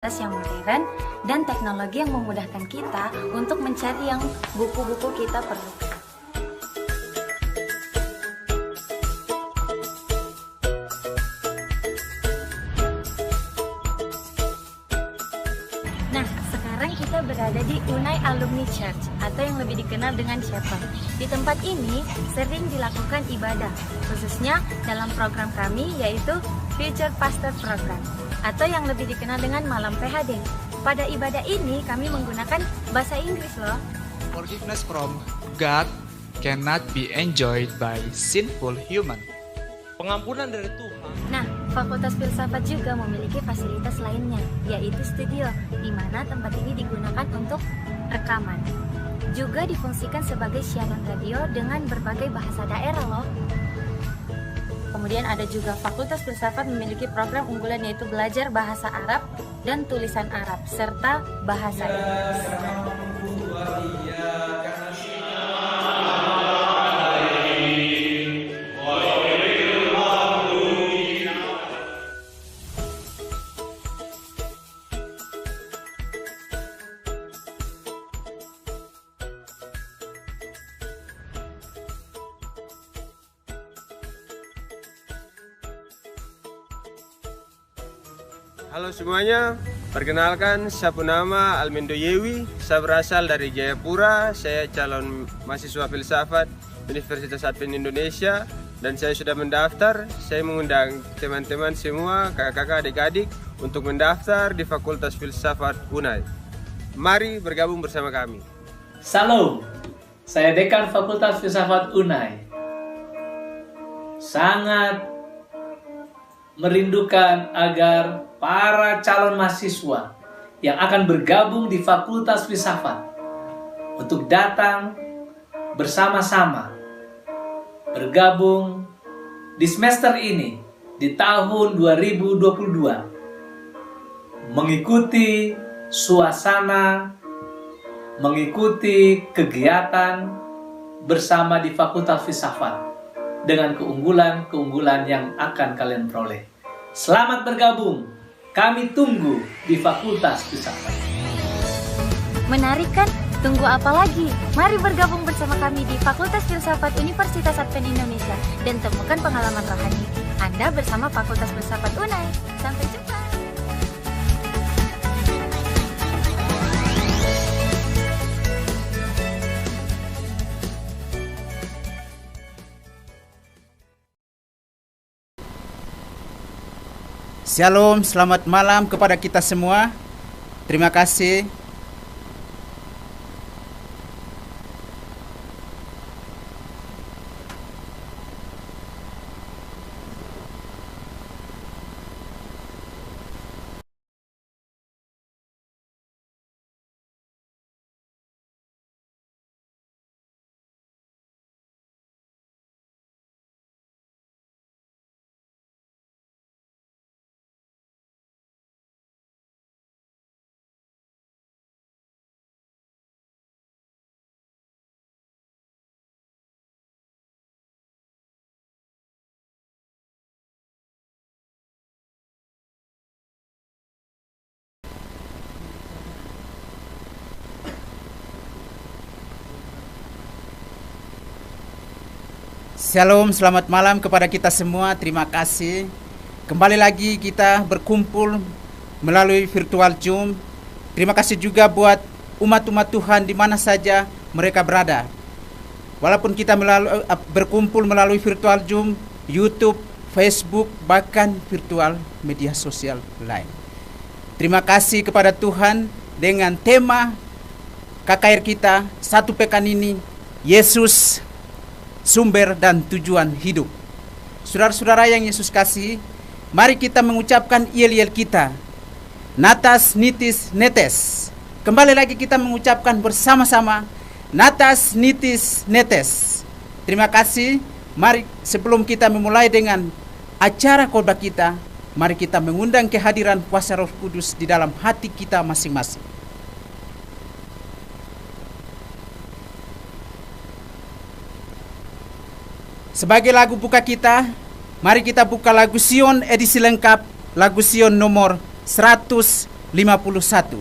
yang modern dan teknologi yang memudahkan kita untuk mencari yang buku-buku kita perlukan. Nah, sekarang kita berada di Unai Alumni Church atau yang lebih dikenal dengan Chapel. Di tempat ini sering dilakukan ibadah, khususnya dalam program kami yaitu Future Pastor Program atau yang lebih dikenal dengan Malam PHD. Pada ibadah ini kami menggunakan bahasa Inggris loh. Forgiveness from God cannot be enjoyed by sinful human. Pengampunan dari Tuhan. Nah, Fakultas Filsafat juga memiliki fasilitas lainnya, yaitu studio, di mana tempat ini digunakan untuk rekaman. Juga difungsikan sebagai siaran radio dengan berbagai bahasa daerah loh. Kemudian ada juga Fakultas Filsafat memiliki program unggulan yaitu belajar bahasa Arab dan tulisan Arab serta bahasa Inggris. Halo semuanya, perkenalkan saya nama Almendo Yewi. Saya berasal dari Jayapura. Saya calon mahasiswa filsafat Universitas Advent Indonesia dan saya sudah mendaftar. Saya mengundang teman-teman semua, kakak-kakak, adik-adik untuk mendaftar di Fakultas Filsafat Unai. Mari bergabung bersama kami. Salam, saya Dekan Fakultas Filsafat Unai. Sangat merindukan agar para calon mahasiswa yang akan bergabung di Fakultas Filsafat untuk datang bersama-sama bergabung di semester ini di tahun 2022, mengikuti suasana, mengikuti kegiatan bersama di Fakultas Filsafat dengan keunggulan-keunggulan yang akan kalian peroleh. Selamat bergabung. Kami tunggu di Fakultas Filsafat. Menarik kan? Tunggu apa lagi? Mari bergabung bersama kami di Fakultas Filsafat Universitas Advent Indonesia dan temukan pengalaman rohani Anda bersama Fakultas Filsafat Unai. Sampai jumpa. Shalom, selamat malam kepada kita semua. Terima kasih. Shalom, selamat malam kepada kita semua. Terima kasih. Kembali lagi kita berkumpul melalui virtual Zoom. Terima kasih juga buat umat-umat Tuhan di mana saja mereka berada. Walaupun kita berkumpul melalui virtual Zoom, YouTube, Facebook, bahkan virtual media sosial lain. Terima kasih kepada Tuhan dengan tema KKR kita satu pekan ini, Yesus sumber dan tujuan hidup. Saudara-saudara yang Yesus kasih, mari kita mengucapkan yel-yel kita. Natas nitis netes. Kembali lagi kita mengucapkan bersama-sama natas nitis netes. Terima kasih. Mari sebelum kita memulai dengan acara khotbah kita, mari kita mengundang kehadiran kuasa Roh Kudus di dalam hati kita masing-masing. Sebagai lagu buka kita, mari kita buka lagu Sion edisi lengkap, lagu Sion nomor 100 51.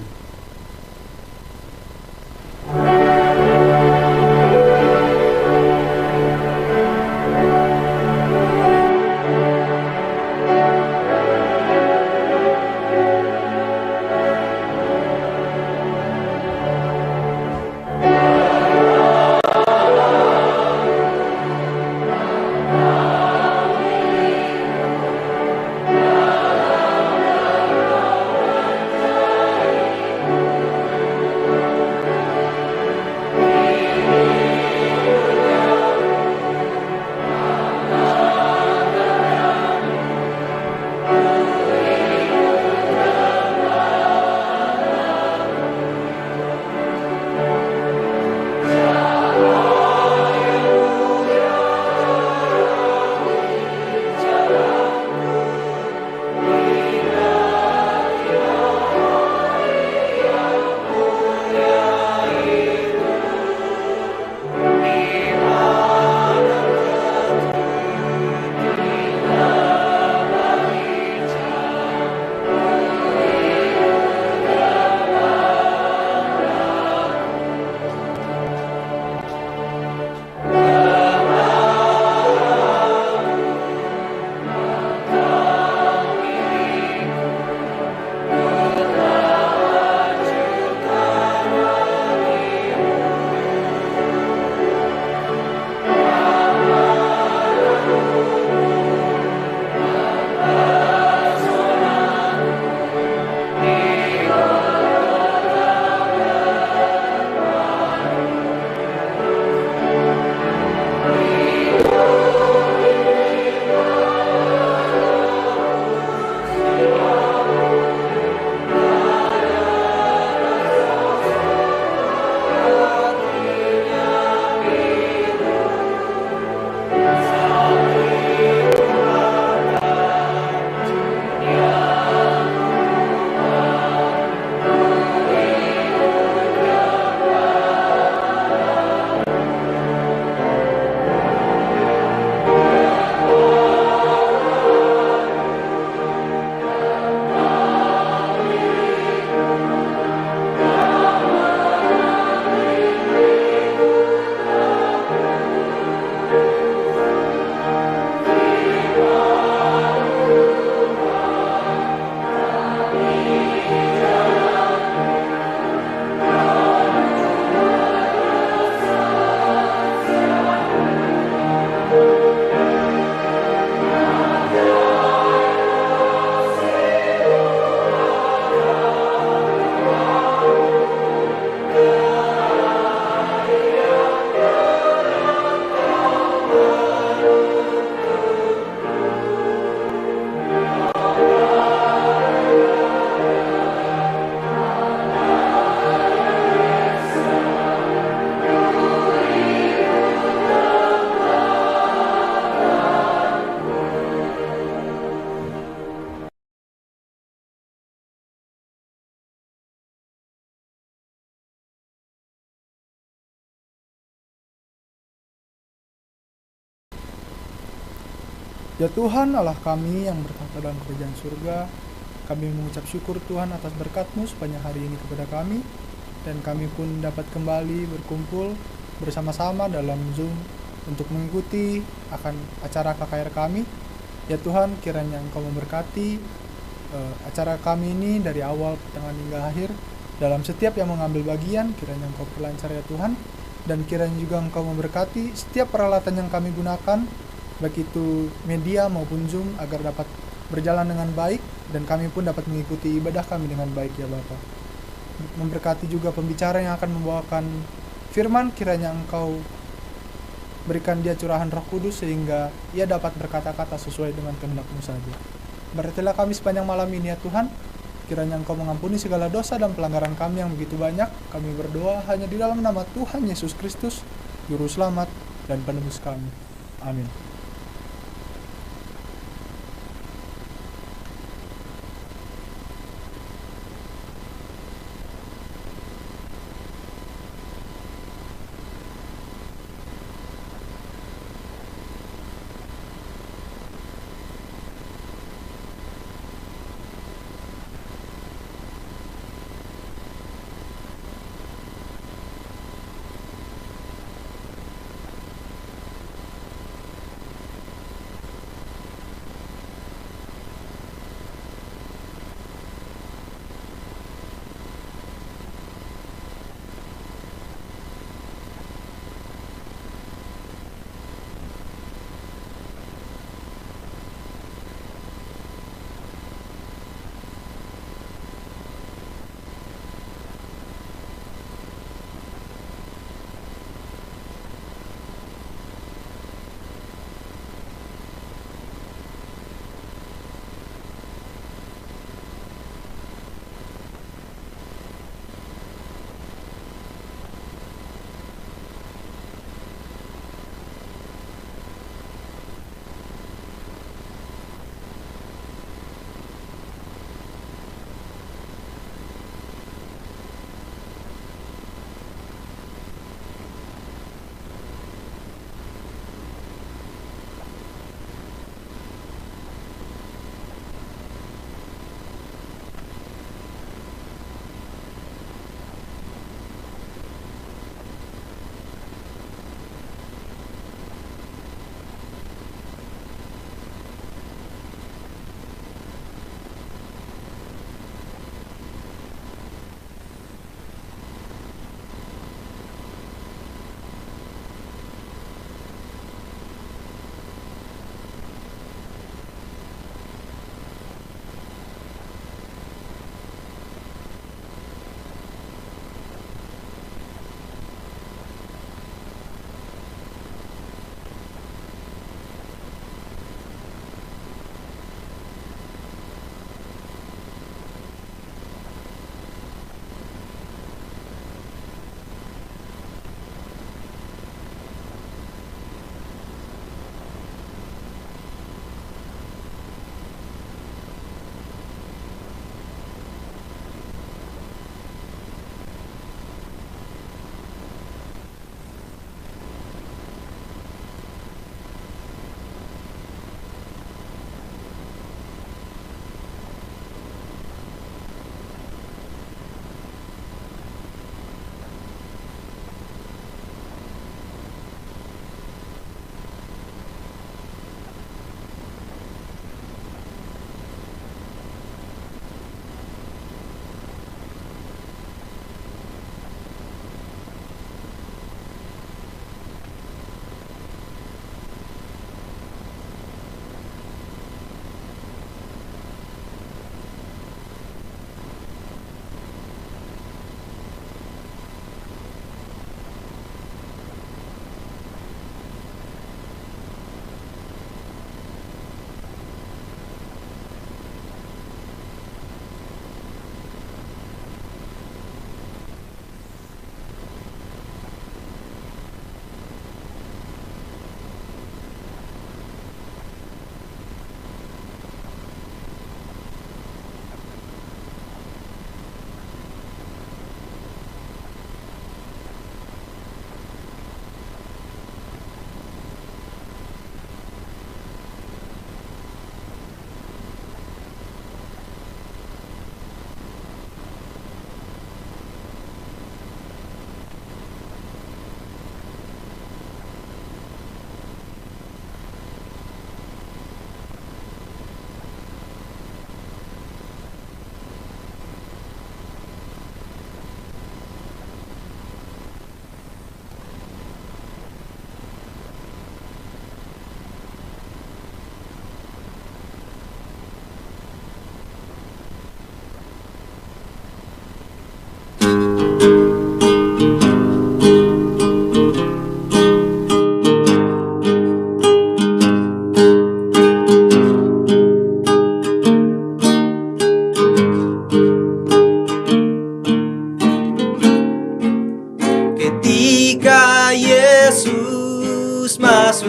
Ya Tuhan Allah kami yang bertahta dalam kerajaan surga, kami mengucap syukur Tuhan atas berkat-Mu sepanjang hari ini kepada kami, dan kami pun dapat kembali berkumpul bersama-sama dalam Zoom untuk mengikuti akan acara KKR kami. Ya Tuhan, kiranya Engkau memberkati acara kami ini dari awal, pertengahan hingga akhir. Dalam setiap yang mengambil bagian, kiranya Engkau perlancar ya Tuhan, dan kiranya juga Engkau memberkati setiap peralatan yang kami gunakan, baik itu media maupun Zoom, agar dapat berjalan dengan baik dan kami pun dapat mengikuti ibadah kami dengan baik ya Bapa. Memberkati juga pembicara yang akan membawakan firman, kiranya Engkau berikan dia curahan Roh Kudus sehingga ia dapat berkata-kata sesuai dengan kehendak-Mu saja. Berkatilah kami sepanjang malam ini ya Tuhan, kiranya Engkau mengampuni segala dosa dan pelanggaran kami yang begitu banyak. Kami berdoa hanya di dalam nama Tuhan Yesus Kristus, Juru Selamat dan Penebus kami. Amin.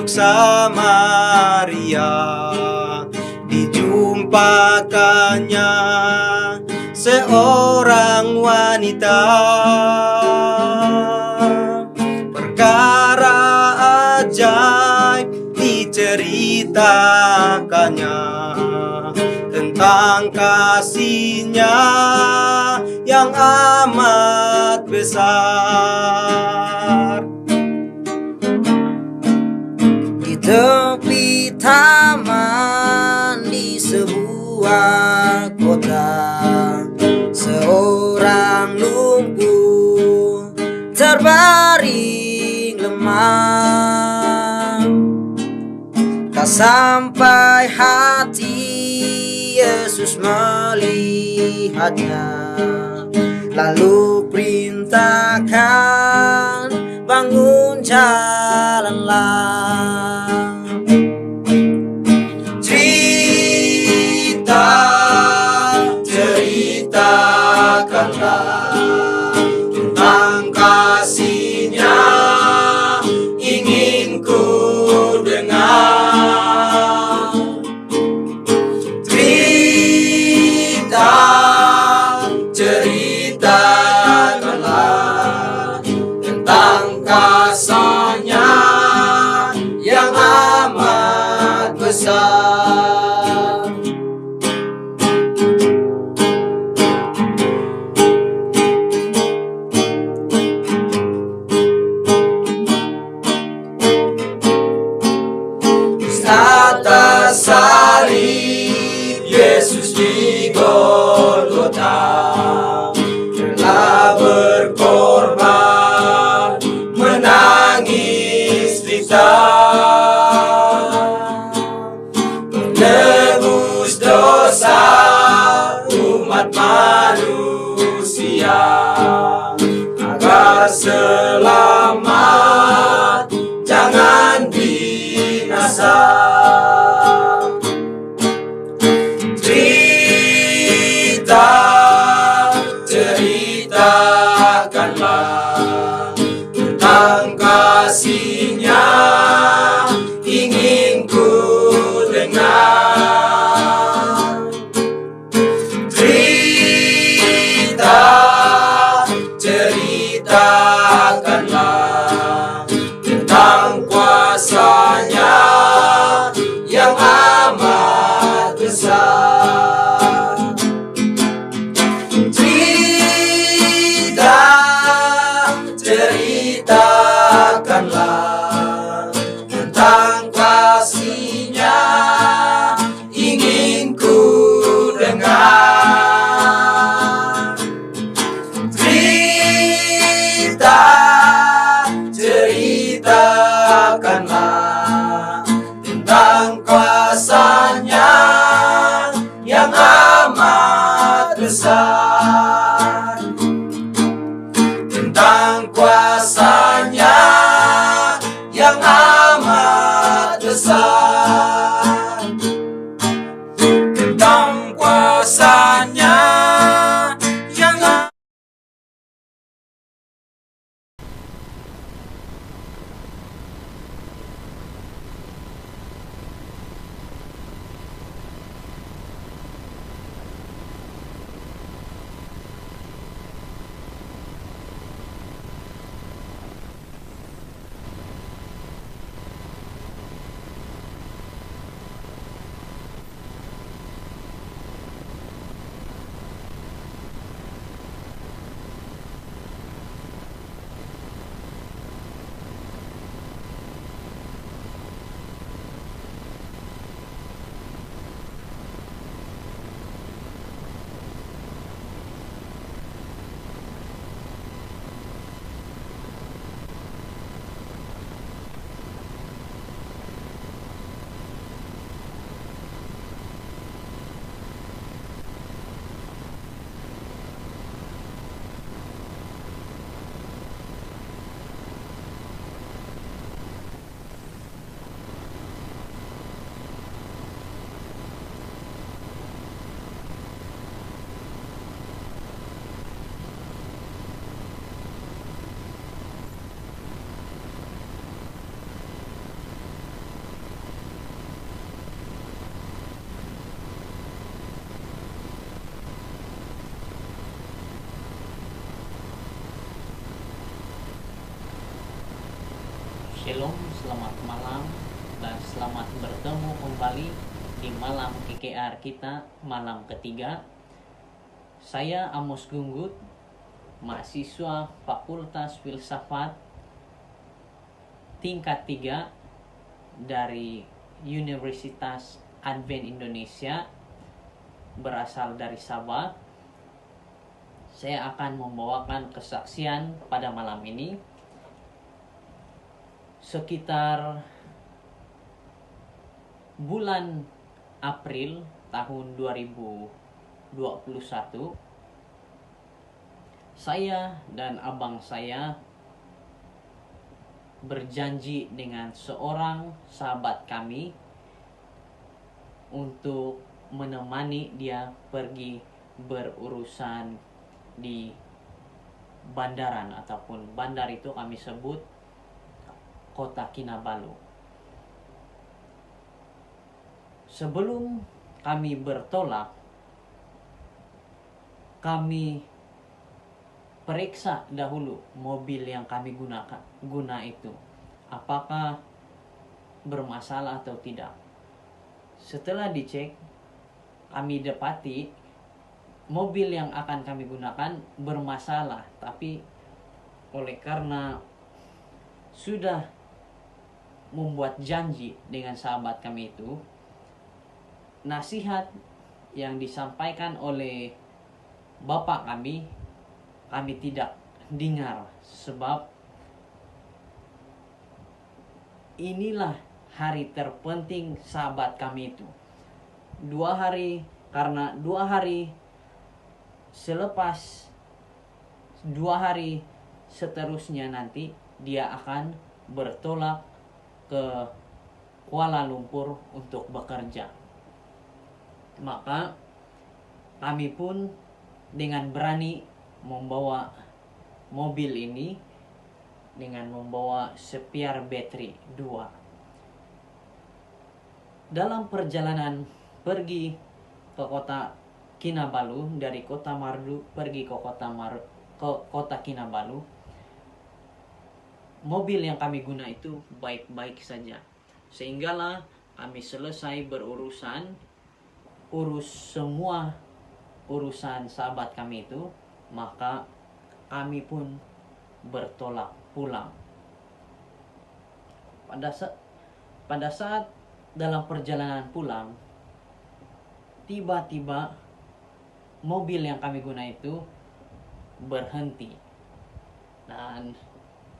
penduduk Samaria. Dijumpakannya seorang wanita. Perkara ajaib diceritakannya tentang kasihnya yang amat besar. Di tepi taman di sebuah kota, seorang lumpuh terbaring lemah. Tak sampai hati Yesus melihatnya, lalu perintahkan, bangun jalanlah. Ceritakanlah tentang kasihnya, ingin ku dengar. Ceritakanlah tentang kasihnya yang amat besar. Atas salib Yesus di Golgota telah berkorban, menangis kita, menebus dosa umat manusia agar selamat, jangan binasa. Ceritakanlah tentang kasihnya, ingin ku dengar. Ceritakanlah Shalom, selamat malam dan selamat bertemu kembali di malam KKR kita, malam ketiga. Saya Amos Gunggut, mahasiswa Fakultas Filsafat tingkat 3 dari Universitas Advent Indonesia, berasal dari Sabah. Saya akan membawakan kesaksian pada malam ini. Sekitar bulan April tahun 2021, saya dan abang saya berjanji dengan seorang sahabat kami untuk menemani dia pergi berurusan di bandaran, ataupun bandar itu kami sebut Kota Kinabalu. Sebelum kami bertolak, kami periksa dahulu mobil yang kami guna itu, apakah bermasalah atau tidak. Setelah dicek, kami dapati mobil yang akan kami gunakan bermasalah, tapi oleh karena sudah membuat janji dengan sahabat kami itu, nasihat yang disampaikan oleh bapak kami tidak dengar, sebab inilah hari terpenting sahabat kami itu. 2 hari, karena 2 hari selepas 2 hari seterusnya nanti dia akan bertolak ke Kuala Lumpur untuk bekerja. Maka kami pun dengan berani membawa mobil ini dengan membawa spare battery 2. Dalam perjalanan pergi ke Kota Kinabalu, dari Kota Mardu pergi ke Kota Kinabalu, mobil yang kami guna itu baik-baik saja, sehinggalah kami selesai urus semua urusan sahabat kami itu, maka kami pun bertolak pulang. Pada saat dalam perjalanan pulang, tiba-tiba mobil yang kami guna itu berhenti, dan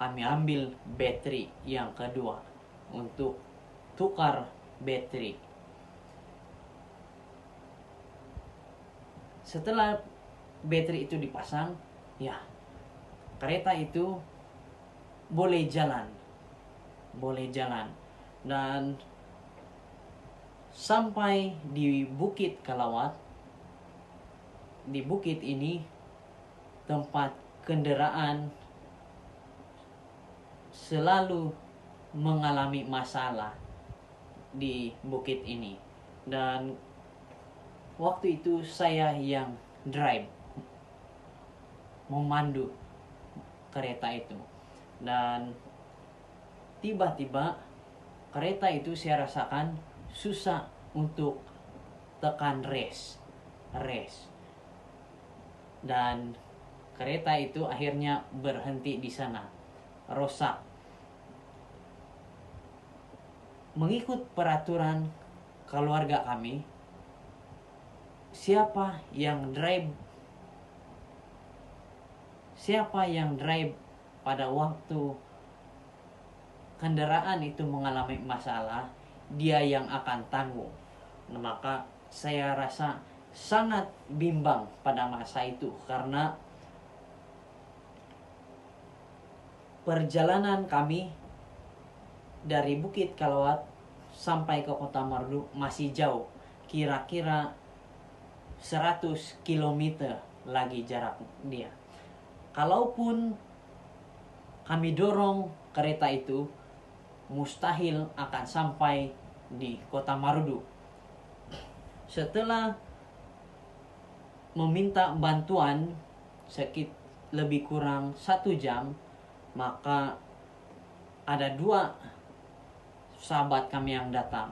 kami ambil bateri yang kedua untuk tukar bateri. Setelah bateri itu dipasang, ya, kereta itu boleh jalan, dan sampai di Bukit Kelawat. Di bukit ini tempat kendaraan selalu mengalami masalah di bukit ini, dan waktu itu saya yang memandu kereta itu, dan tiba-tiba kereta itu saya rasakan susah untuk tekan rest, dan kereta itu akhirnya berhenti di sana, rusak. Mengikut peraturan keluarga kami, siapa yang drive pada waktu kendaraan itu mengalami masalah, dia yang akan tanggung. Maka saya rasa sangat bimbang pada masa itu, karena perjalanan kami dari Bukit Kelawat sampai ke Kota Mardu masih jauh, kira-kira 100 km lagi jarak dia. Kalaupun kami dorong kereta itu, mustahil akan sampai di Kota Mardu. Setelah meminta bantuan lebih kurang 1 jam, maka ada 2 sahabat kami yang datang,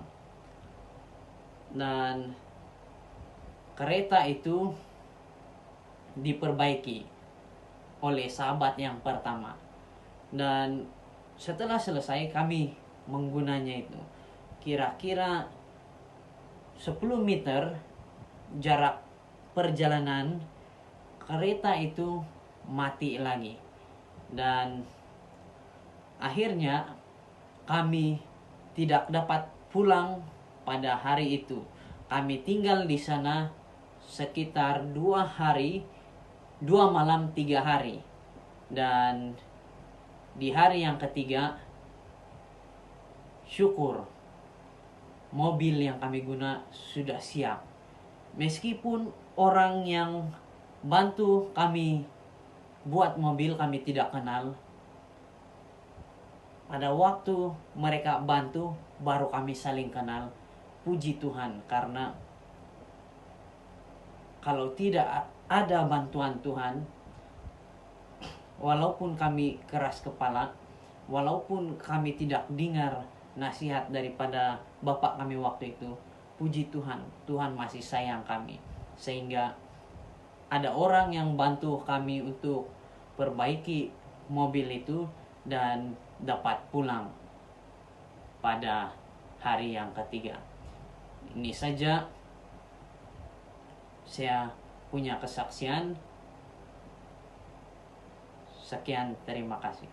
dan kereta itu diperbaiki oleh sahabat yang pertama. Dan setelah selesai kami menggunanya itu, kira-kira 10 meter jarak perjalanan, kereta itu mati lagi. Dan akhirnya kami tidak dapat pulang pada hari itu. Kami tinggal di sana sekitar 2 hari, 2 malam 3 hari. Dan di hari yang ketiga, syukur mobil yang kami guna sudah siap. Meskipun orang yang bantu kami buat mobil kami tidak kenal, pada waktu mereka bantu baru kami saling kenal. Puji Tuhan, karena kalau tidak ada bantuan Tuhan, walaupun kami keras kepala, walaupun kami tidak dengar nasihat daripada bapak kami waktu itu, puji Tuhan, Tuhan masih sayang kami. Sehingga ada orang yang bantu kami untuk perbaiki mobil itu dan dapat pulang pada hari yang ketiga. Ini saja saya punya kesaksian. Sekian, terima kasih.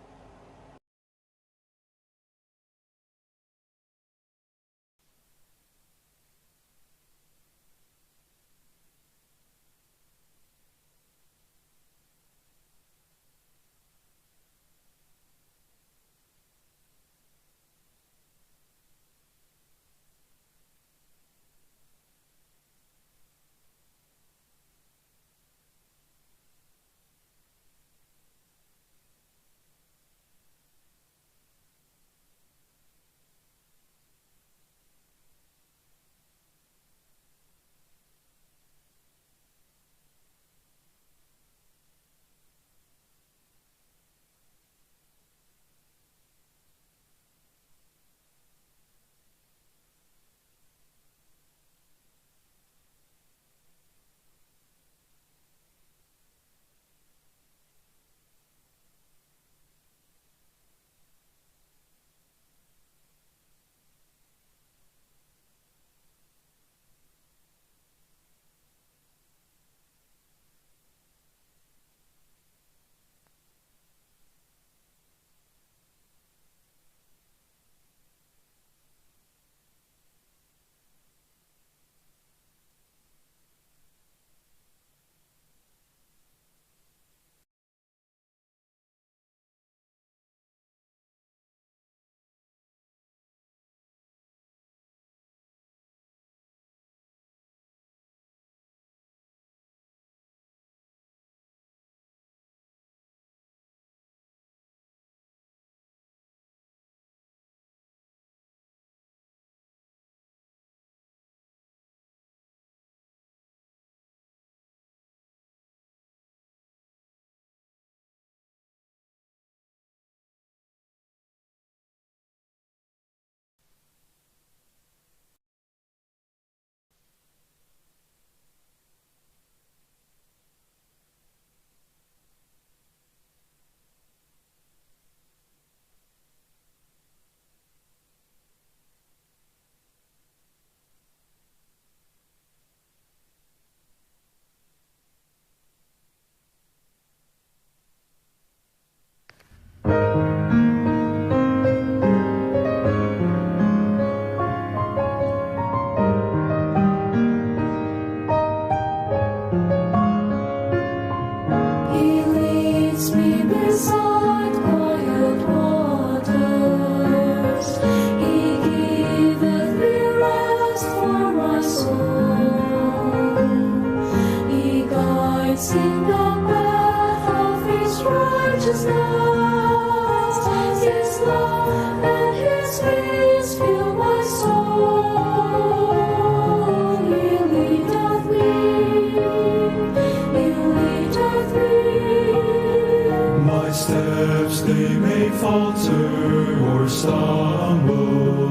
My My steps they may falter or stumble,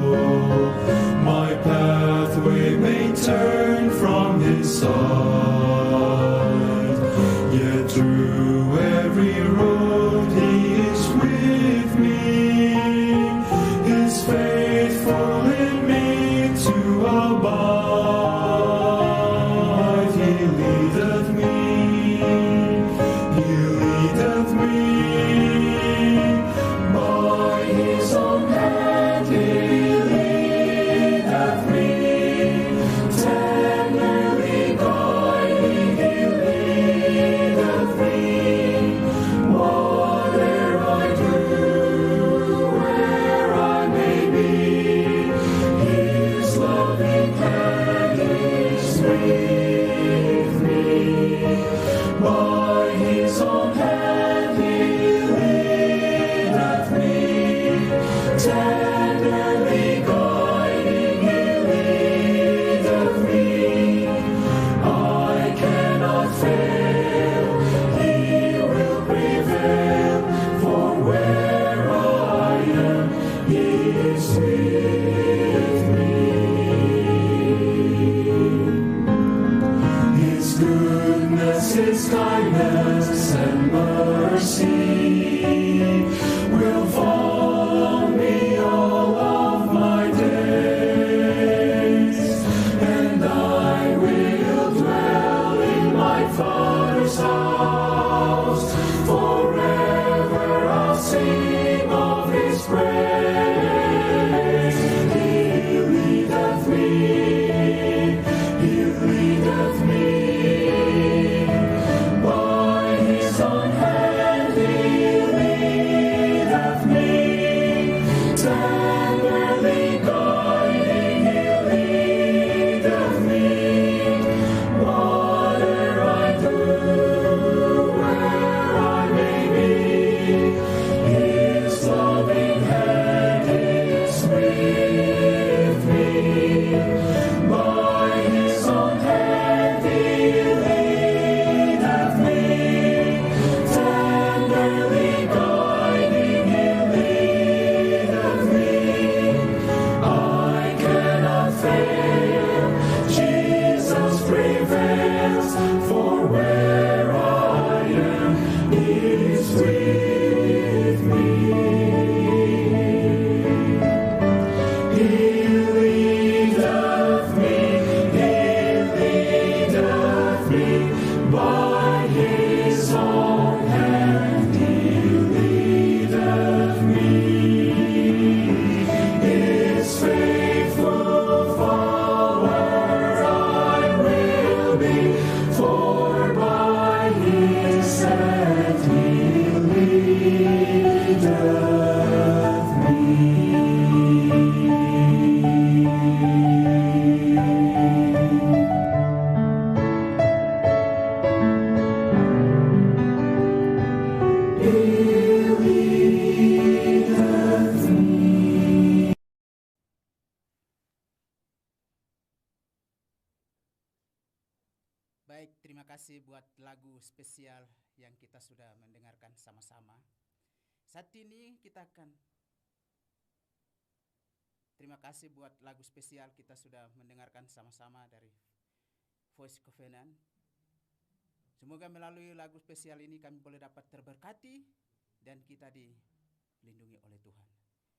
my pathway may turn from His side, yet through every road He is with me, His faithful in me to abide. He leadeth me, He leadeth me, by His own hand He leadeth me, tenderly guiding He leadeth me, whatever I do, where I may be, His loving hand is with me, by His own hand He leadeth me, tenderly guiding He leadeth me. I cannot fail, He will prevail, for where I am, He is with me. His goodness, His kindness, and mercy will follow me all of my days, and I will dwell in my Father's house forever. I'll sing of His praise. He leadeth me, He leadeth me, by His own hand He leadeth me, tenderly guiding He leadeth me, whatever I do, where I may be, His loving hand is with me, by His own hand He leadeth me, tenderly guiding He leadeth me. I cannot fail, Jesus prevails, for where I am, He is with me. He leadeth me, He leadeth me, by His own hand He leadeth me. His faithful follower I will be, for by His hand He leadeth me. Baik, terima kasih buat lagu spesial yang kita sudah mendengarkan sama-sama. Saat ini kita akan terima kasih buat lagu spesial kita sudah mendengarkan sama-sama dari Voice Covenant. Semoga melalui lagu spesial ini kami boleh dapat terberkati dan kita dilindungi oleh Tuhan.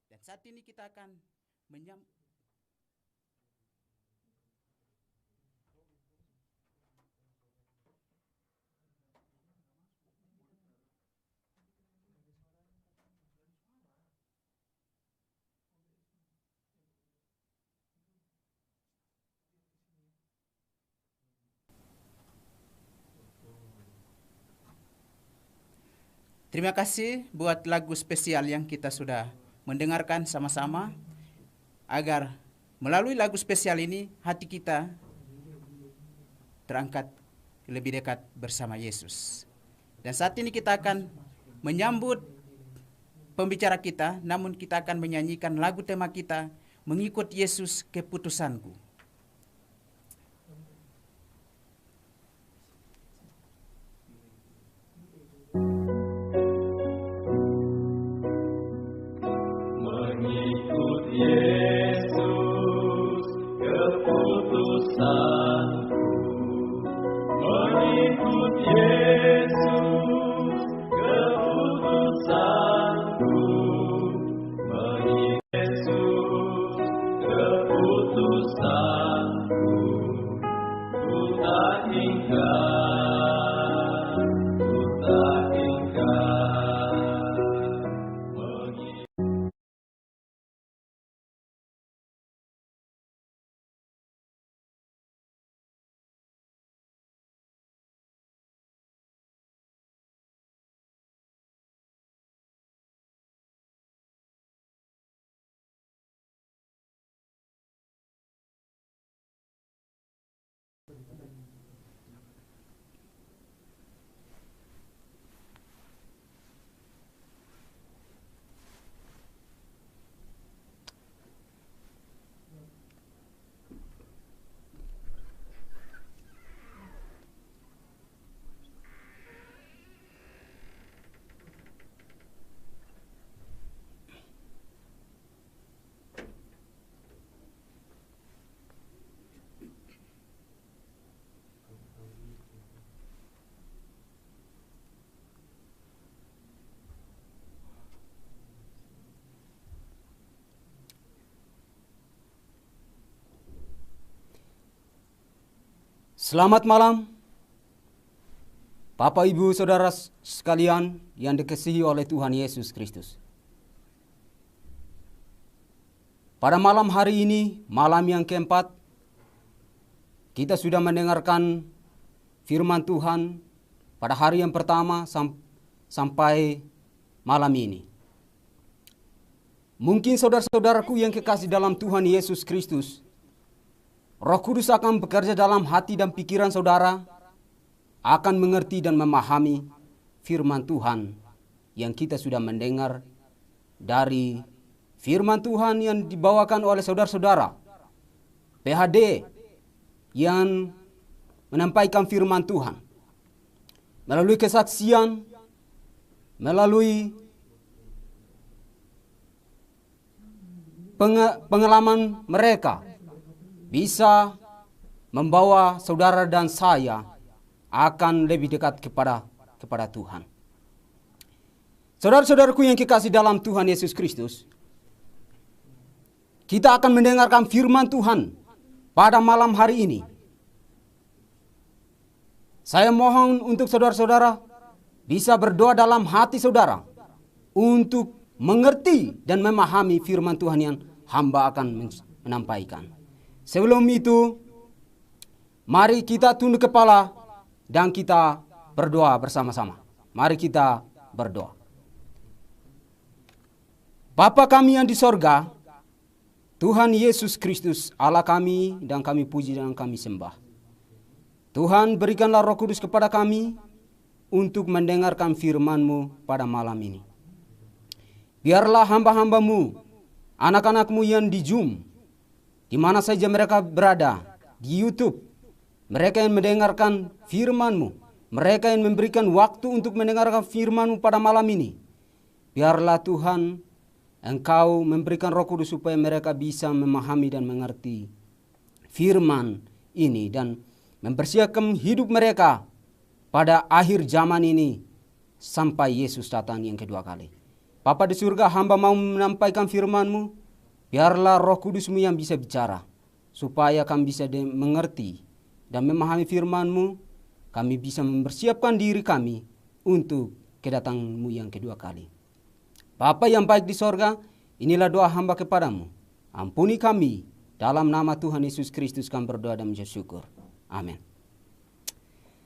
Dan saat ini kita akan Terima kasih buat lagu spesial yang kita sudah mendengarkan sama-sama, agar melalui lagu spesial ini hati kita terangkat lebih dekat bersama Yesus. Dan saat ini kita akan menyambut pembicara kita, namun kita akan menyanyikan lagu tema kita, Mengikut Yesus Keputusanku. Selamat malam, Bapak, Ibu, Saudara sekalian yang dikasihi oleh Tuhan Yesus Kristus. Pada malam hari ini, malam yang keempat, kita sudah mendengarkan firman Tuhan pada hari yang pertama sampai malam ini. Mungkin saudara-saudaraku yang kekasih dalam Tuhan Yesus Kristus, Roh Kudus akan bekerja dalam hati dan pikiran saudara, akan mengerti dan memahami firman Tuhan yang kita sudah mendengar dari firman Tuhan yang dibawakan oleh saudara-saudara PHD yang menyampaikan firman Tuhan melalui kesaksian, melalui pengalaman mereka, bisa membawa saudara dan saya akan lebih dekat kepada Tuhan. Saudara-saudaraku yang kekasih dalam Tuhan Yesus Kristus, kita akan mendengarkan firman Tuhan pada malam hari ini. Saya mohon untuk saudara-saudara bisa berdoa dalam hati saudara untuk mengerti dan memahami firman Tuhan yang hamba akan menyampaikan. Sebelum itu, mari kita tunduk kepala dan kita berdoa bersama-sama. Mari kita berdoa. Bapa kami yang di sorga, Tuhan Yesus Kristus, Allah kami, dan kami puji dan kami sembah. Tuhan, berikanlah Roh Kudus kepada kami untuk mendengarkan firman-Mu pada malam ini. Biarlah hamba-hamba-Mu, anak-anak-Mu yang di Zoom, di mana saja mereka berada, di YouTube, mereka yang mendengarkan firman-Mu, mereka yang memberikan waktu untuk mendengarkan firman-Mu pada malam ini. Biarlah Tuhan, Engkau memberikan Roh Kudus supaya mereka bisa memahami dan mengerti firman ini dan mempersiapkan hidup mereka pada akhir zaman ini sampai Yesus datang yang kedua kali. Bapa di surga, hamba mau menyampaikan firman-Mu. Biarlah Roh Kudus-Mu yang bisa bicara, supaya kami bisa mengerti dan memahami firman-Mu. Kami bisa mempersiapkan diri kami untuk kedatangan-Mu yang kedua kali. Bapa yang baik di sorga, inilah doa hamba kepadamu. Ampuni kami, dalam nama Tuhan Yesus Kristus kami berdoa dan mengucap syukur. Amin.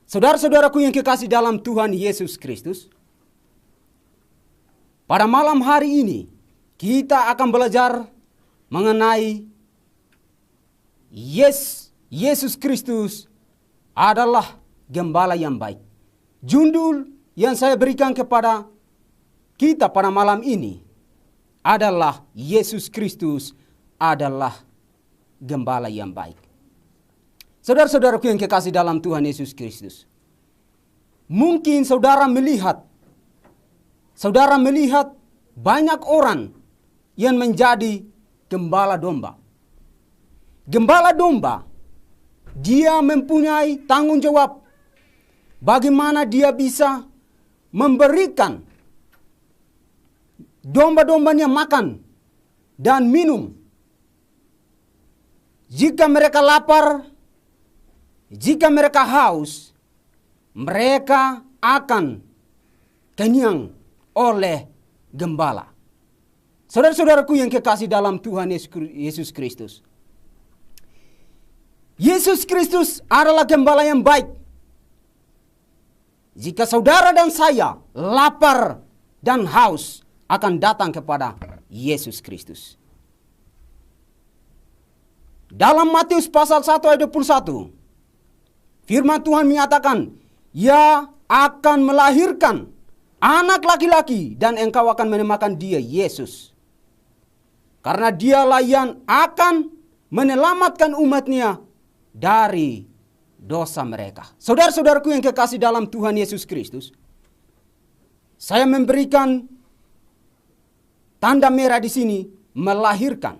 Saudara-saudaraku yang kekasih dalam Tuhan Yesus Kristus, pada malam hari ini kita akan belajar mengenai Yesus Kristus adalah gembala yang baik. Judul yang saya berikan kepada kita pada malam ini adalah Yesus Kristus adalah gembala yang baik. Saudara-saudaraku yang kekasih dalam Tuhan Yesus Kristus, mungkin saudara melihat banyak orang yang menjadi gembala domba. Gembala domba, dia mempunyai tanggung jawab bagaimana dia bisa memberikan domba-dombanya makan dan minum. Jika mereka lapar, jika mereka haus, mereka akan kenyang oleh gembala. Saudara-saudaraku yang kekasih dalam Tuhan Yesus Kristus, Yesus Kristus adalah gembala yang baik. Jika saudara dan saya lapar dan haus, akan datang kepada Yesus Kristus. Dalam Matius pasal 1 ayat 21, firman Tuhan menyatakan, Ia akan melahirkan anak laki-laki dan engkau akan menamakan dia Yesus. Karena dialah yang akan menyelamatkan umatnya dari dosa mereka. Saudara-saudaraku yang kekasih dalam Tuhan Yesus Kristus, saya memberikan tanda merah di sini, melahirkan.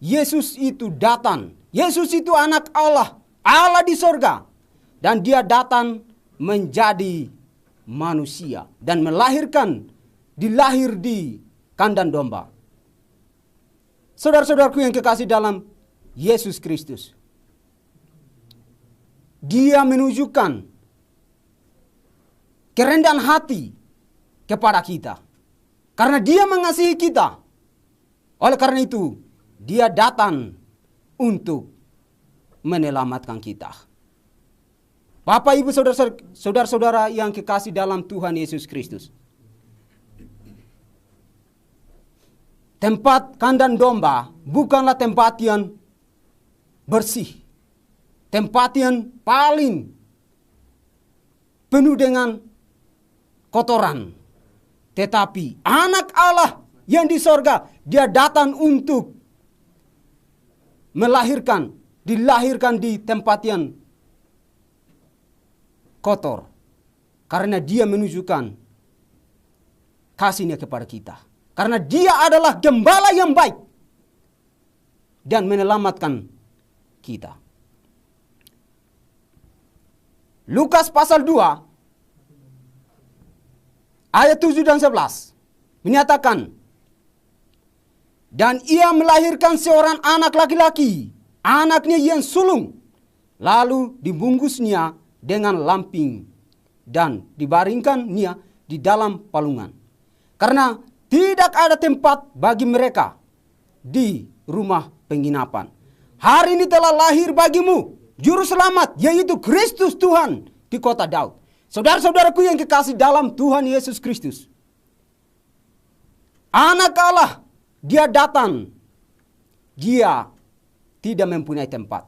Yesus itu datang. Yesus itu anak Allah, Allah di sorga. Dan dia datang menjadi manusia dan melahirkan, dilahir di kandang domba. Saudara-saudaraku yang kekasih dalam Yesus Kristus, Dia menunjukkan kerendahan hati kepada kita. Karena dia mengasihi kita. Oleh karena itu, dia datang untuk menyelamatkan kita. Bapak, Ibu, saudara-saudara yang kekasih dalam Tuhan Yesus Kristus. Tempat kandang domba bukanlah tempat yang bersih. Tempat yang paling penuh dengan kotoran. Tetapi anak Allah yang di sorga, dia datang untuk dilahirkan di tempat yang kotor. Karena dia menunjukkan kasihnya kepada kita. Karena dia adalah gembala yang baik dan menyelamatkan kita. Lukas pasal 2 ayat 7 dan 11 menyatakan, dan ia melahirkan seorang anak laki-laki, anaknya yang sulung, lalu dibungkusnya dengan lampin dan dibaringkannya di dalam palungan. Karena tidak ada tempat bagi mereka di rumah penginapan. Hari ini telah lahir bagimu Juru Selamat, yaitu Kristus Tuhan di kota Daud. Saudara-saudaraku yang kekasih dalam Tuhan Yesus Kristus. Anak Allah, dia datang. Dia tidak mempunyai tempat.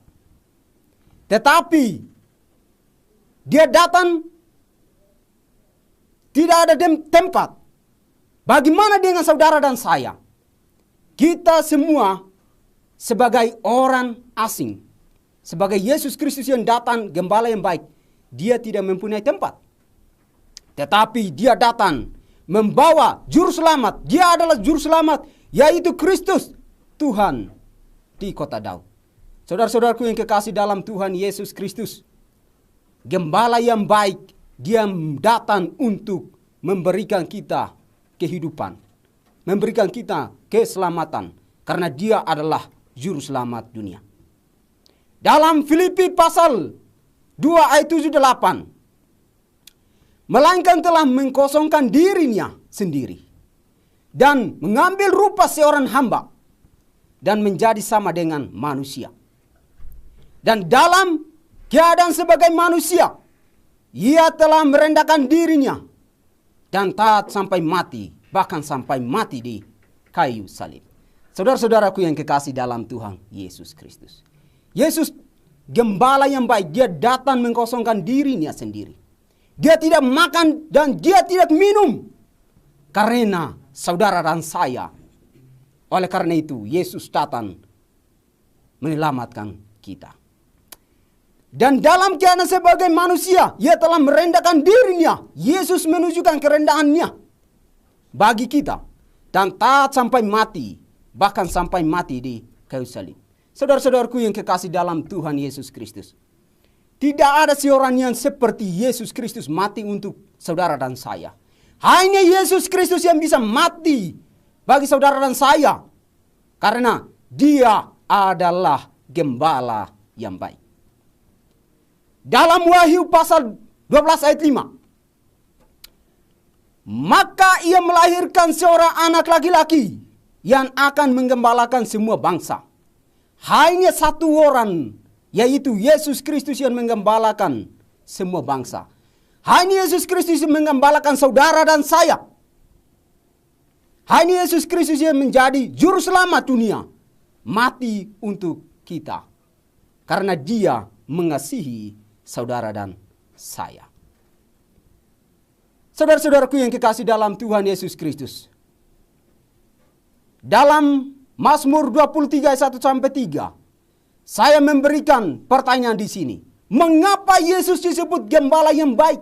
Tetapi dia datang tidak ada tempat. Bagaimana dengan saudara dan saya? Kita semua sebagai orang asing. Sebagai Yesus Kristus yang datang, gembala yang baik. Dia tidak mempunyai tempat. Tetapi dia datang membawa Juru Selamat. Dia adalah Juru Selamat, yaitu Kristus Tuhan di kota Daud. Saudara-saudaraku yang kekasih dalam Tuhan Yesus Kristus. Gembala yang baik, dia datang untuk memberikan kita kehidupan. Memberikan kita keselamatan. Karena dia adalah Juru Selamat dunia. Dalam Filipi pasal 2 ayat 7-8. Melainkan telah mengkosongkan dirinya sendiri. Dan mengambil rupa seorang hamba. Dan menjadi sama dengan manusia. Dan dalam keadaan sebagai manusia, ia telah merendahkan dirinya. Dan taat sampai mati. Bahkan sampai mati di kayu salib. Saudara-saudaraku yang kekasih dalam Tuhan Yesus Kristus. Yesus gembala yang baik, dia datang mengkosongkan dirinya sendiri. Dia tidak makan dan dia tidak minum. Karena saudara dan saya. Oleh karena itu, Yesus datang menyelamatkan kita. Dan dalam keadaan sebagai manusia, ia telah merendahkan dirinya. Yesus menunjukkan kerendahannya bagi kita. Dan taat sampai mati, bahkan sampai mati di kayu salib. Saudara-saudaraku yang kekasih dalam Tuhan Yesus Kristus. Tidak ada seorang yang seperti Yesus Kristus mati untuk saudara dan saya. Hanya Yesus Kristus yang bisa mati bagi saudara dan saya. Karena dia adalah gembala yang baik. Dalam Wahyu pasal 12 ayat 5. Maka ia melahirkan seorang anak laki-laki yang akan menggembalakan semua bangsa. Hanya satu orang, yaitu Yesus Kristus yang menggembalakan semua bangsa. Hanya Yesus Kristus yang menggembalakan saudara dan saya. Hanya Yesus Kristus yang menjadi Juru Selamat dunia. Mati untuk kita. Karena dia mengasihi saudara dan saya. Saudara-saudaraku yang kekasih dalam Tuhan Yesus Kristus. Dalam Mazmur 23 ayat 1-3. Saya memberikan pertanyaan di sini. Mengapa Yesus disebut gembala yang baik?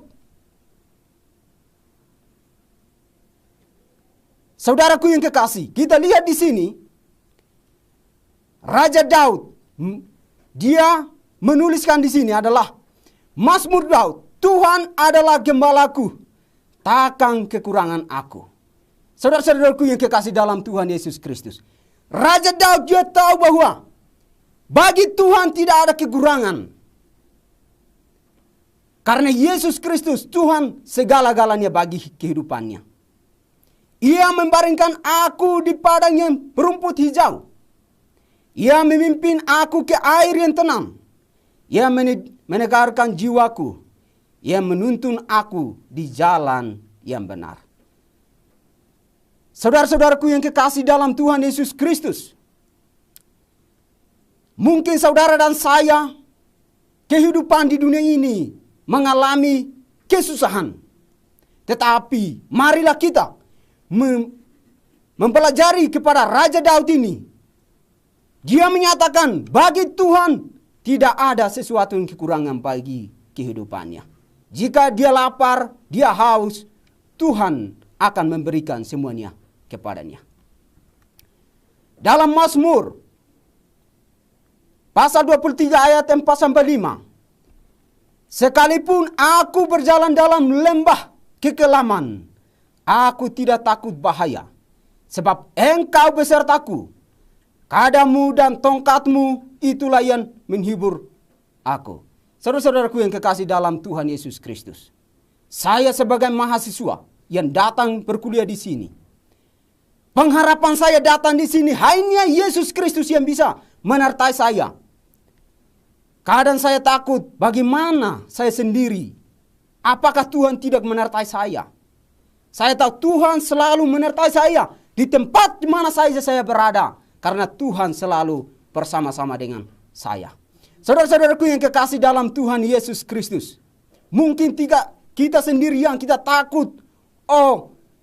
Saudaraku yang kekasih, kita lihat di sini. Raja Daud, dia menuliskan di sini adalah Mazmur Daud. Tuhan adalah gembalaku, takkan kekurangan aku. Saudara-saudaraku yang kekasih dalam Tuhan Yesus Kristus. Raja Daud dia tahu bahwa bagi Tuhan tidak ada kekurangan. Karena Yesus Kristus Tuhan segala-galanya bagi kehidupannya. Ia membaringkan aku di padang yang berumput hijau. Ia memimpin aku ke air yang tenang. Ia menegarkan jiwaku. Ia menuntun aku di jalan yang benar. Saudara-saudaraku yang kekasih dalam Tuhan Yesus Kristus. Mungkin saudara dan saya kehidupan di dunia ini mengalami kesusahan. Tetapi marilah kita mempelajari kepada Raja Daud ini. Dia menyatakan bagi Tuhan tidak ada sesuatu yang kekurangan bagi kehidupannya. Jika dia lapar, dia haus, Tuhan akan memberikan semuanya kepadanya. Dalam Mazmur pasal 23 ayat 4-5. Sekalipun aku berjalan dalam lembah kekelaman, aku tidak takut bahaya, sebab Engkau besertaku. Kadamu dan tongkatmu itulah yang menghibur aku. Saudara-saudaraku yang kekasih dalam Tuhan Yesus Kristus. Saya sebagai mahasiswa yang datang berkuliah di sini. Pengharapan saya datang di sini hanya Yesus Kristus yang bisa menyertai saya. Kadang saya takut, bagaimana saya sendiri? Apakah Tuhan tidak menyertai saya? Saya tahu Tuhan selalu menyertai saya di tempat di mana saja saya berada. Karena Tuhan selalu bersama-sama dengan saya. Saudara-saudaraku yang kekasih dalam Tuhan Yesus Kristus. Mungkin kita sendirian, kita takut.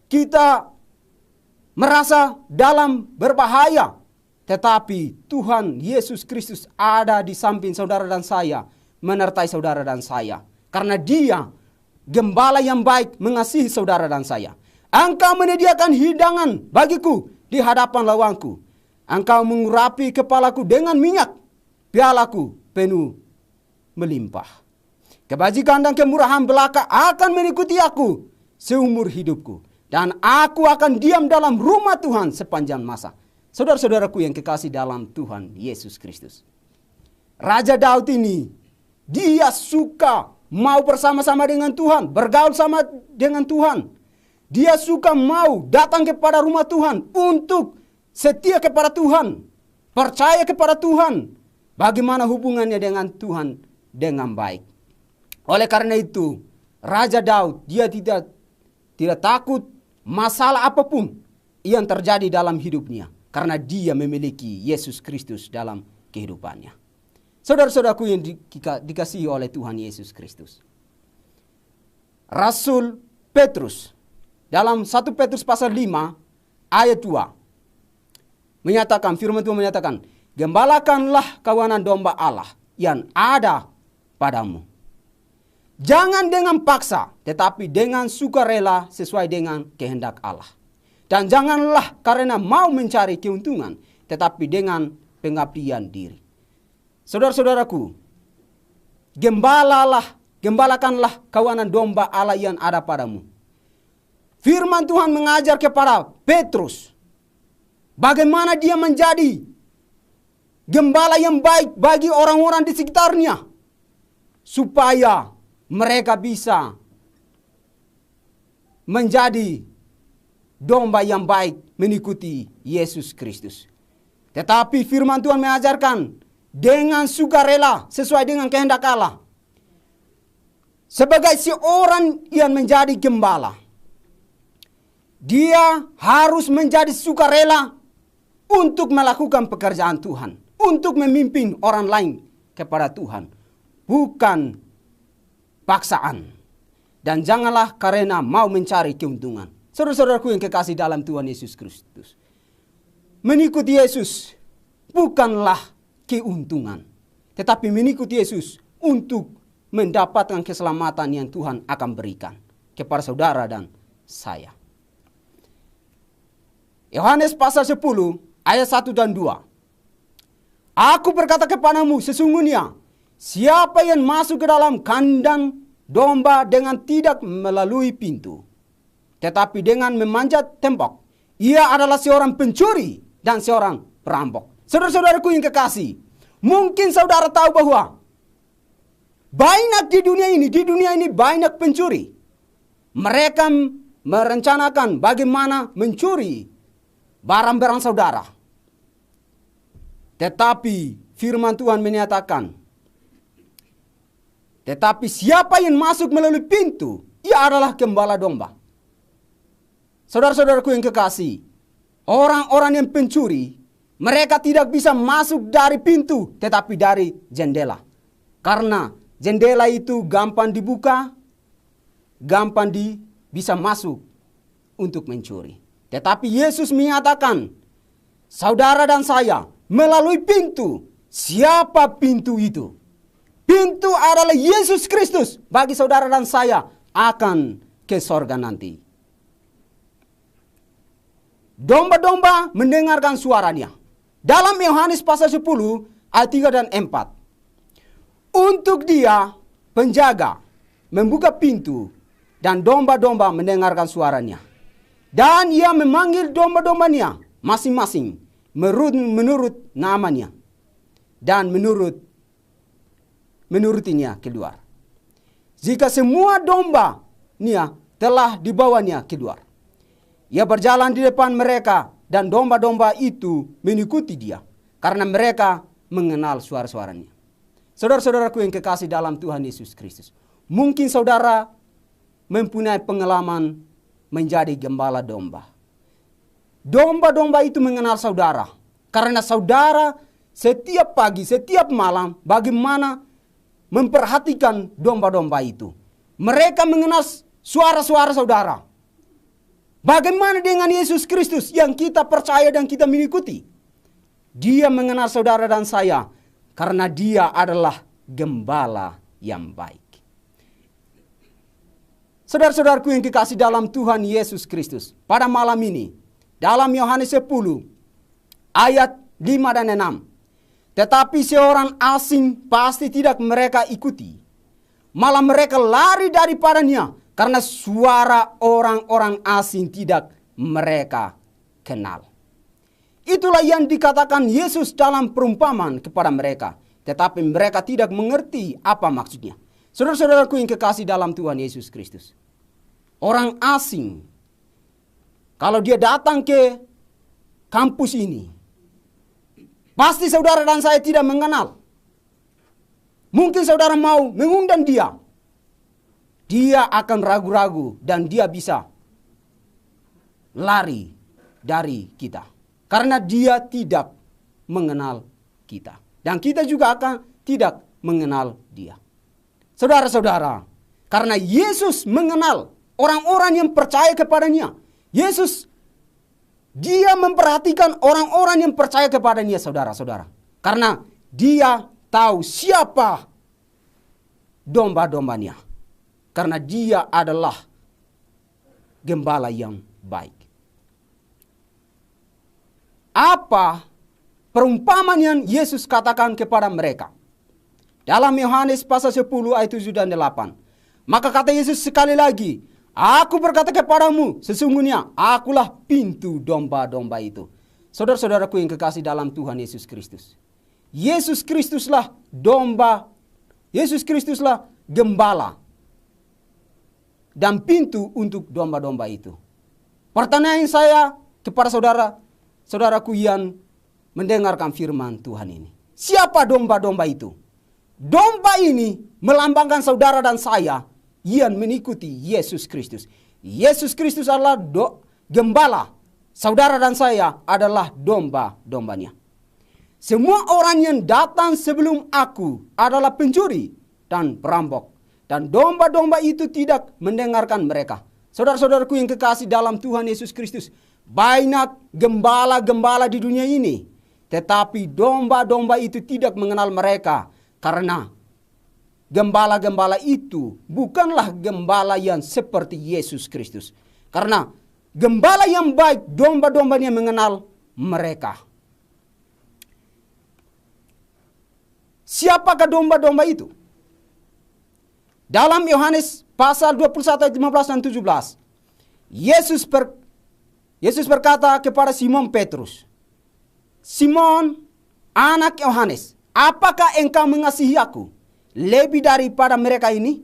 Kita merasa dalam berbahaya. Tetapi Tuhan Yesus Kristus ada di samping saudara dan saya, menyertai saudara dan saya. Karena Dia gembala yang baik mengasihi saudara dan saya. Engkau menyediakan hidangan bagiku di hadapan lawanku. Engkau mengurapi kepalaku dengan minyak, pialaku penuh melimpah. Kebajikan dan kemurahan belaka akan mengikuti aku seumur hidupku. Dan aku akan diam dalam rumah Tuhan sepanjang masa. Saudara-saudaraku yang kekasih dalam Tuhan Yesus Kristus. Raja Daud ini, dia suka mau bersama-sama dengan Tuhan, bergaul sama dengan Tuhan. Dia suka mau datang kepada rumah Tuhan untuk setia kepada Tuhan, percaya kepada Tuhan. Bagaimana hubungannya dengan Tuhan dengan baik. Oleh karena itu, Raja Daud, dia tidak takut masalah apapun yang terjadi dalam hidupnya. Karena dia memiliki Yesus Kristus dalam kehidupannya. Saudara-saudaraku yang dikasihi oleh Tuhan Yesus Kristus. Rasul Petrus dalam 1 Petrus pasal 5 ayat 2 menyatakan, firman Tuhan menyatakan, gembalakanlah kawanan domba Allah yang ada padamu. Jangan dengan paksa, tetapi dengan sukarela sesuai dengan kehendak Allah. Dan janganlah karena mau mencari keuntungan, tetapi dengan pengabdian diri. Saudara-saudaraku, gembalakanlah kawanan domba Allah yang ada padamu. Firman Tuhan mengajar kepada Petrus, bagaimana dia menjadi gembala yang baik bagi orang-orang di sekitarnya, supaya mereka bisa menjadi domba yang baik mengikuti Yesus Kristus. Tetapi firman Tuhan mengajarkan dengan sukarela sesuai dengan kehendak Allah. Sebagai seorang yang menjadi gembala, dia harus menjadi sukarela untuk melakukan pekerjaan Tuhan, untuk memimpin orang lain kepada Tuhan, bukan paksaan. Dan janganlah karena mau mencari keuntungan. Saudara-saudaraku yang kekasih dalam Tuhan Yesus Kristus. Mengikuti Yesus bukanlah keuntungan. Tetapi mengikuti Yesus untuk mendapatkan keselamatan yang Tuhan akan berikan kepada saudara dan saya. Yohanes pasal 10 ayat 1 dan 2. Aku berkata kepadamu, sesungguhnya siapa yang masuk ke dalam kandang domba dengan tidak melalui pintu, tetapi dengan memanjat tembok, ia adalah seorang pencuri dan seorang perampok. Saudara-saudaraku yang kekasih, mungkin saudara tahu bahwa Banyak di dunia ini banyak pencuri. Mereka merencanakan bagaimana mencuri barang-barang saudara. Tetapi firman Tuhan menyatakan, tetapi siapa yang masuk melalui pintu, ia adalah gembala domba. Saudara-saudaraku yang kekasih, orang-orang yang pencuri, mereka tidak bisa masuk dari pintu, tetapi dari jendela. Karena jendela itu gampang dibuka, gampang bisa masuk untuk mencuri. Tetapi Yesus menyatakan, saudara dan saya melalui pintu. Siapa pintu itu? Pintu adalah Yesus Kristus bagi saudara dan saya akan ke sorga nanti. Domba-domba mendengarkan suaranya. Dalam Yohanes pasal 10 ayat 3 dan 4. Untuk dia penjaga membuka pintu dan domba-domba mendengarkan suaranya. Dan ia memanggil domba-dombanya masing-masing menurut namanya. Dan menurutinya keluar. Jika semua domba telah dibawanya keluar, ia berjalan di depan mereka dan domba-domba itu mengikuti dia karena mereka mengenal suara-suaranya. Saudara-saudaraku yang kekasih dalam Tuhan Yesus Kristus, mungkin saudara mempunyai pengalaman menjadi gembala domba. Domba-domba itu mengenal saudara karena saudara setiap pagi, setiap malam bagaimana memperhatikan domba-domba itu. Mereka mengenal suara-suara saudara. Bagaimana dengan Yesus Kristus yang kita percaya dan kita mengikuti? Dia mengenal saudara dan saya karena dia adalah gembala yang baik. Saudara-saudaraku yang dikasih dalam Tuhan Yesus Kristus, pada malam ini dalam Yohanes 10 ayat 5 dan 6. Tetapi seorang asing pasti tidak mereka ikuti. Malah mereka lari daripadanya karena suara orang-orang asing tidak mereka kenal. Itulah yang dikatakan Yesus dalam perumpamaan kepada mereka. Tetapi mereka tidak mengerti apa maksudnya. Saudara-saudaraku yang kekasih dalam Tuhan Yesus Kristus. Orang asing, kalau dia datang ke kampus ini, pasti saudara dan saya tidak mengenal. Mungkin saudara mau mengundang dia. Dia akan ragu-ragu dan dia bisa lari dari kita. Karena dia tidak mengenal kita. Dan kita juga akan tidak mengenal dia. Saudara-saudara, karena Yesus mengenal orang-orang yang percaya kepadanya. Yesus, dia memperhatikan orang-orang yang percaya kepadanya, saudara-saudara. Karena dia tahu siapa domba-dombanya. Karena dia adalah gembala yang baik. Apa perumpamaan yang Yesus katakan kepada mereka? Dalam Yohanes pasal 10 ayat 7 dan 8. Maka kata Yesus sekali lagi, aku berkata kepadamu, sesungguhnya akulah pintu domba-domba itu. Saudara-saudaraku yang kekasih dalam Tuhan Yesus Kristus. Yesus Kristuslah domba. Yesus Kristuslah gembala. Dan pintu untuk domba-domba itu. Pertanyaan saya kepada saudaraku yang mendengarkan firman Tuhan ini. Siapa domba-domba itu? Domba ini melambangkan saudara dan saya yang mengikuti Yesus Kristus. Yesus Kristus adalah gembala. Saudara dan saya adalah domba-dombanya. Semua orang yang datang sebelum aku adalah pencuri dan perampok. Dan domba-domba itu tidak mendengarkan mereka. Saudara-saudaraku yang kekasih dalam Tuhan Yesus Kristus. Banyak gembala-gembala di dunia ini. Tetapi domba-domba itu tidak mengenal mereka. Karena gembala-gembala itu bukanlah gembala yang seperti Yesus Kristus. Karena gembala yang baik, domba-dombanya mengenal mereka. Siapakah domba-domba itu? Dalam Yohanes pasal 21 ayat 15 dan 17. Yesus berkata kepada Simon Petrus, Simon, anak Yohanes, apakah engkau mengasihi aku? lebih daripada mereka ini?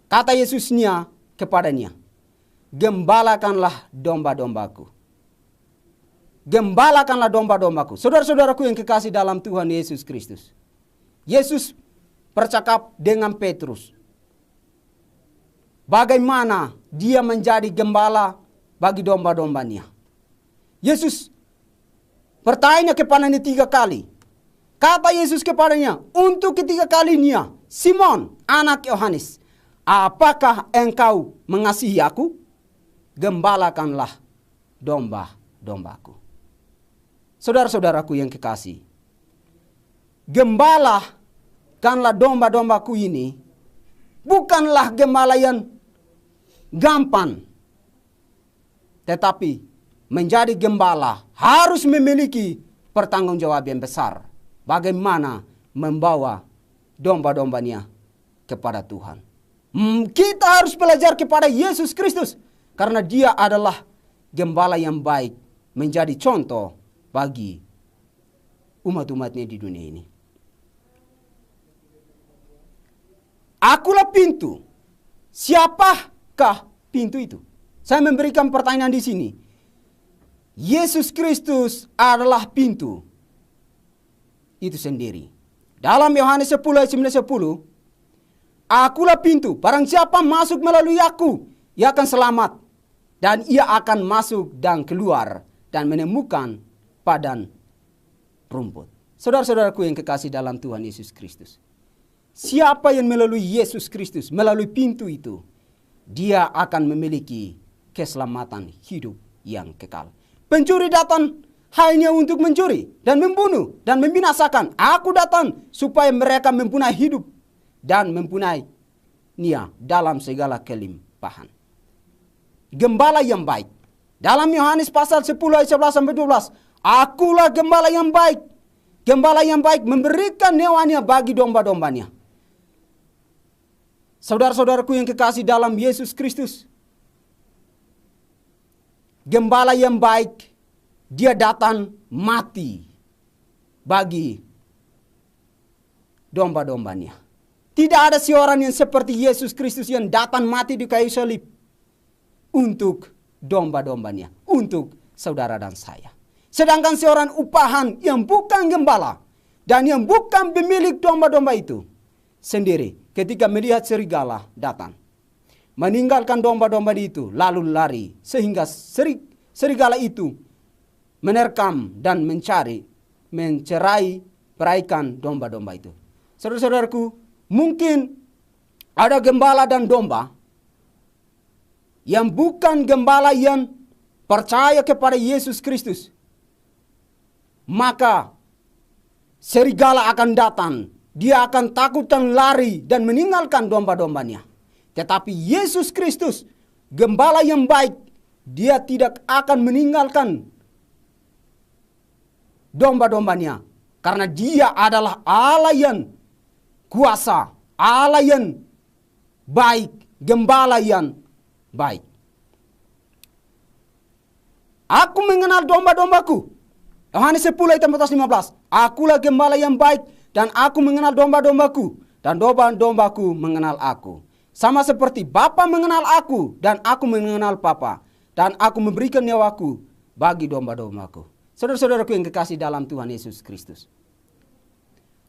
Kata Yesusnya kepadanya, gembalakanlah domba-dombaku. Gembalakanlah domba-dombaku. Saudara-saudaraku yang kekasih dalam Tuhan Yesus Kristus. Yesus bercakap dengan Petrus. Bagaimana dia menjadi gembala bagi domba-dombanya. Yesus bertanya kepadanya 3 kali. Kata Yesus kepadanya, untuk ketiga kalinya, Simon, anak Yohanes, apakah engkau mengasihi aku? Gembalakanlah domba-dombaku. Saudara-saudaraku yang kekasih, gembalakanlah domba-dombaku ini bukanlah gembala yang gampang. Tetapi menjadi gembala harus memiliki pertanggungjawaban besar. Bagaimana membawa domba-dombanya kepada Tuhan. Kita harus belajar kepada Yesus Kristus. Karena dia adalah gembala yang baik. Menjadi contoh bagi umat-umatnya di dunia ini. Akulah pintu. Siapakah pintu itu? Saya memberikan pertanyaan di sini. Yesus Kristus adalah pintu itu sendiri. Dalam Yohanes 10 ayat 9-10, akulah pintu, barang siapa masuk melalui aku, ia akan selamat. Dan ia akan masuk dan keluar dan menemukan padang rumput. Saudara-saudaraku yang kekasih dalam Tuhan Yesus Kristus. Siapa yang melalui Yesus Kristus, melalui pintu itu, dia akan memiliki keselamatan hidup yang kekal. Pencuri datang hanya untuk mencuri dan membunuh dan membinasakan. Aku datang supaya mereka mempunyai hidup dan mempunyai nia dalam segala kelimpahan. Gembala yang baik. Dalam Yohanes pasal 10 ayat 11-12. Akulah gembala yang baik. Gembala yang baik memberikan nyawanya bagi domba-dombanya. Saudara-saudaraku yang kekasih dalam Yesus Kristus. Gembala yang baik, dia datang mati bagi domba-dombanya. Tidak ada seorang yang seperti Yesus Kristus yang datang mati di kayu salib untuk domba-dombanya, untuk saudara dan saya. Sedangkan seorang upahan yang bukan gembala dan yang bukan pemilik domba-domba itu sendiri ketika melihat serigala datang, meninggalkan domba-domba itu lalu lari sehingga serigala itu menerkam dan mencerai beraikan domba-domba itu. Saudara-saudaraku, mungkin ada gembala dan domba yang bukan gembala yang percaya kepada Yesus Kristus. Maka serigala akan datang. Dia akan takut dan lari dan meninggalkan domba-dombanya. Tetapi Yesus Kristus, gembala yang baik, dia tidak akan meninggalkan domba-dombanya. Karena dia adalah Allah yang kuasa, Allah yang baik, gembala yang baik. Aku mengenal domba-dombaku. Yohanes 10 ayat 14-15. Akulah gembala yang baik dan aku mengenal domba-dombaku dan domba-dombaku mengenal aku. Sama seperti Bapa mengenal aku dan aku mengenal Bapa dan aku memberikan nyawaku bagi domba-dombaku. Saudara-saudaraku yang kekasih dalam Tuhan Yesus Kristus.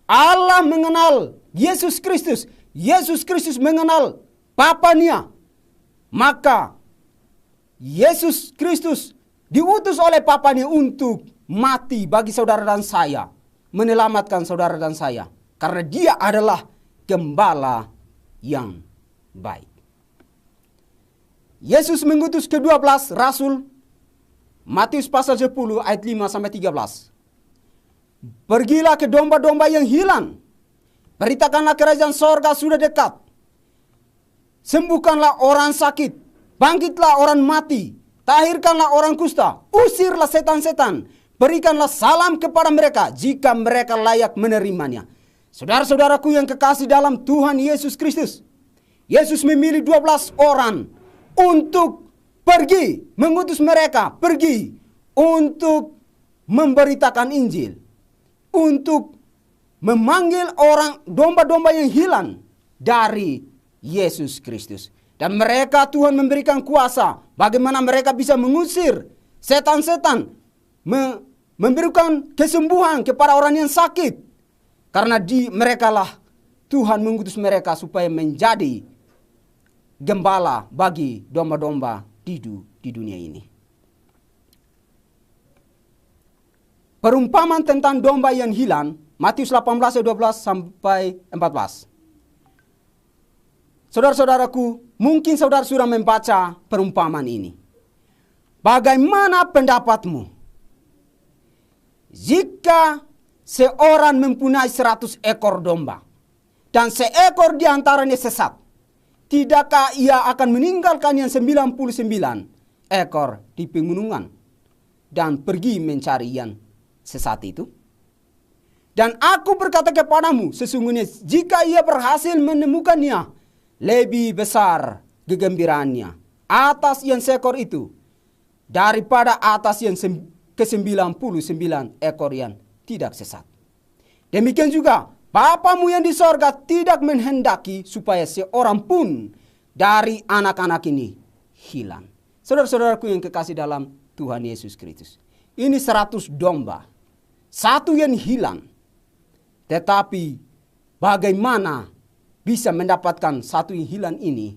Allah mengenal Yesus Kristus. Yesus Kristus mengenal Bapanya. Maka Yesus Kristus diutus oleh Bapanya untuk mati bagi saudara dan saya. Menyelamatkan saudara dan saya. Karena dia adalah gembala yang baik. Yesus mengutus ke-12 Rasul. Matius pasal 10 ayat 5-13. Pergilah ke domba-domba yang hilang. Beritakanlah kerajaan sorga sudah dekat. Sembuhkanlah orang sakit. Bangkitlah orang mati. Tahirkanlah orang kusta. Usirlah setan-setan. Berikanlah salam kepada mereka jika mereka layak menerimanya. Saudara-saudaraku yang kekasih dalam Tuhan Yesus Kristus. Yesus memilih 12 orang untuk pergi, mengutus mereka pergi untuk memberitakan Injil. Untuk memanggil orang domba-domba yang hilang dari Yesus Kristus. Dan mereka Tuhan memberikan kuasa bagaimana mereka bisa mengusir setan-setan, memberikan kesembuhan kepada orang yang sakit. Karena mereka lah Tuhan mengutus mereka supaya menjadi gembala bagi domba-domba di dunia ini. Perumpamaan tentang domba yang hilang, Matius 18 ayat 12 sampai 14. Saudara-saudaraku, mungkin saudara sudah membaca perumpamaan ini. Bagaimana pendapatmu? Jika seorang mempunyai 100 ekor domba, dan seekor di antaranya sesat, tidakkah ia akan meninggalkan yang 99 ekor di pegunungan dan pergi mencari yang sesat itu? Dan aku berkata kepadamu, sesungguhnya jika ia berhasil menemukannya, lebih besar kegembiraannya atas yang seekor itu daripada atas yang ke-99 ekor yang tidak sesat. Demikian juga Bapamu yang di sorga tidak menghendaki supaya seorang pun dari anak-anak ini hilang. Saudara-saudaraku yang kekasih dalam Tuhan Yesus Kristus, ini 100 domba, satu yang hilang. Tetapi bagaimana bisa mendapatkan satu yang hilang ini?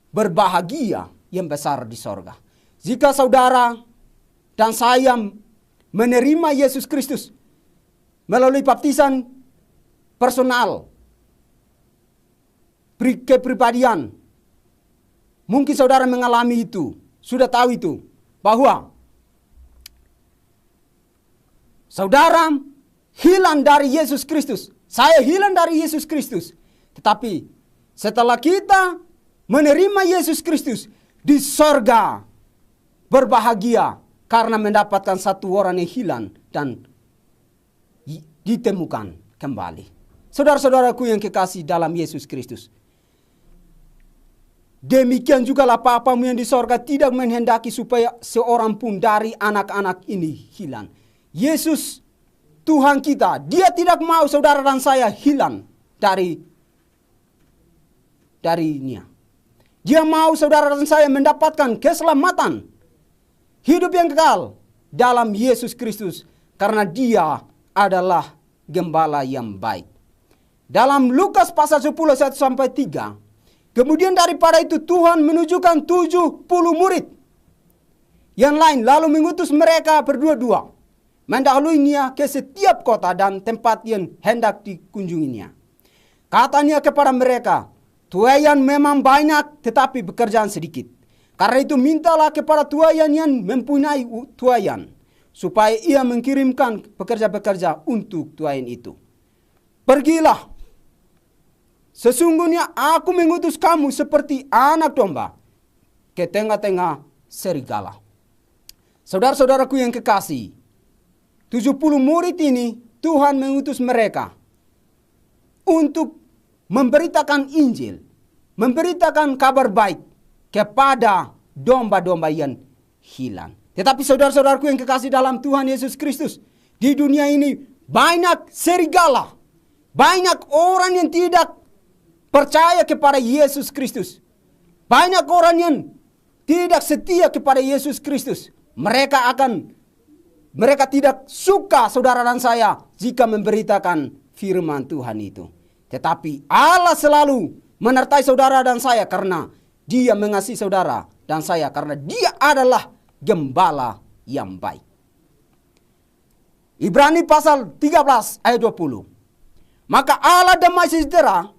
Berbahagia yang besar di sorga. Jika saudara dan saya menerima Yesus Kristus melalui baptisan personal, kepribadian, mungkin saudara mengalami itu, sudah tahu itu, bahwa saudara hilang dari Yesus Kristus. Saya hilang dari Yesus Kristus. Tetapi setelah kita menerima Yesus Kristus di sorga, berbahagia karena mendapatkan satu orang yang hilang dan ditemukan kembali. Saudara-saudaraku yang kekasih dalam Yesus Kristus, demikian jugalah Bapamu yang di sorga tidak menghendaki supaya seorang pun dari anak-anak ini hilang. Yesus Tuhan kita, Dia tidak mau saudara dan saya hilang darinya. Dia mau saudara dan saya mendapatkan keselamatan, hidup yang kekal dalam Yesus Kristus, karena Dia adalah gembala yang baik. Dalam Lukas pasal 10 1 sampai 3, kemudian daripada itu Tuhan menunjukkan 70 murid yang lain, lalu mengutus mereka berdua-dua mendahuluinya ke setiap kota dan tempat yang hendak dikunjunginya. Katanya kepada mereka, tuayan memang banyak tetapi pekerjaan sedikit. Karena itu mintalah kepada tuayan yang mempunyai tuayan, supaya ia mengirimkan pekerja-pekerja untuk tuayan itu. Pergilah, sesungguhnya aku mengutus kamu seperti anak domba ke tengah-tengah serigala. Saudara-saudaraku yang kekasih, 70 murid ini Tuhan mengutus mereka untuk memberitakan Injil, memberitakan kabar baik kepada domba-domba yang hilang. Tetapi saudara-saudaraku yang kekasih dalam Tuhan Yesus Kristus, di dunia ini banyak serigala, banyak orang yang tidak percaya kepada Yesus Kristus, banyak orang yang tidak setia kepada Yesus Kristus. Mereka tidak suka saudara dan saya jika memberitakan firman Tuhan itu. Tetapi Allah selalu menyertai saudara dan saya karena Dia mengasihi saudara dan saya, karena Dia adalah gembala yang baik. Ibrani pasal 13 ayat 20. Maka Allah damai sejahtera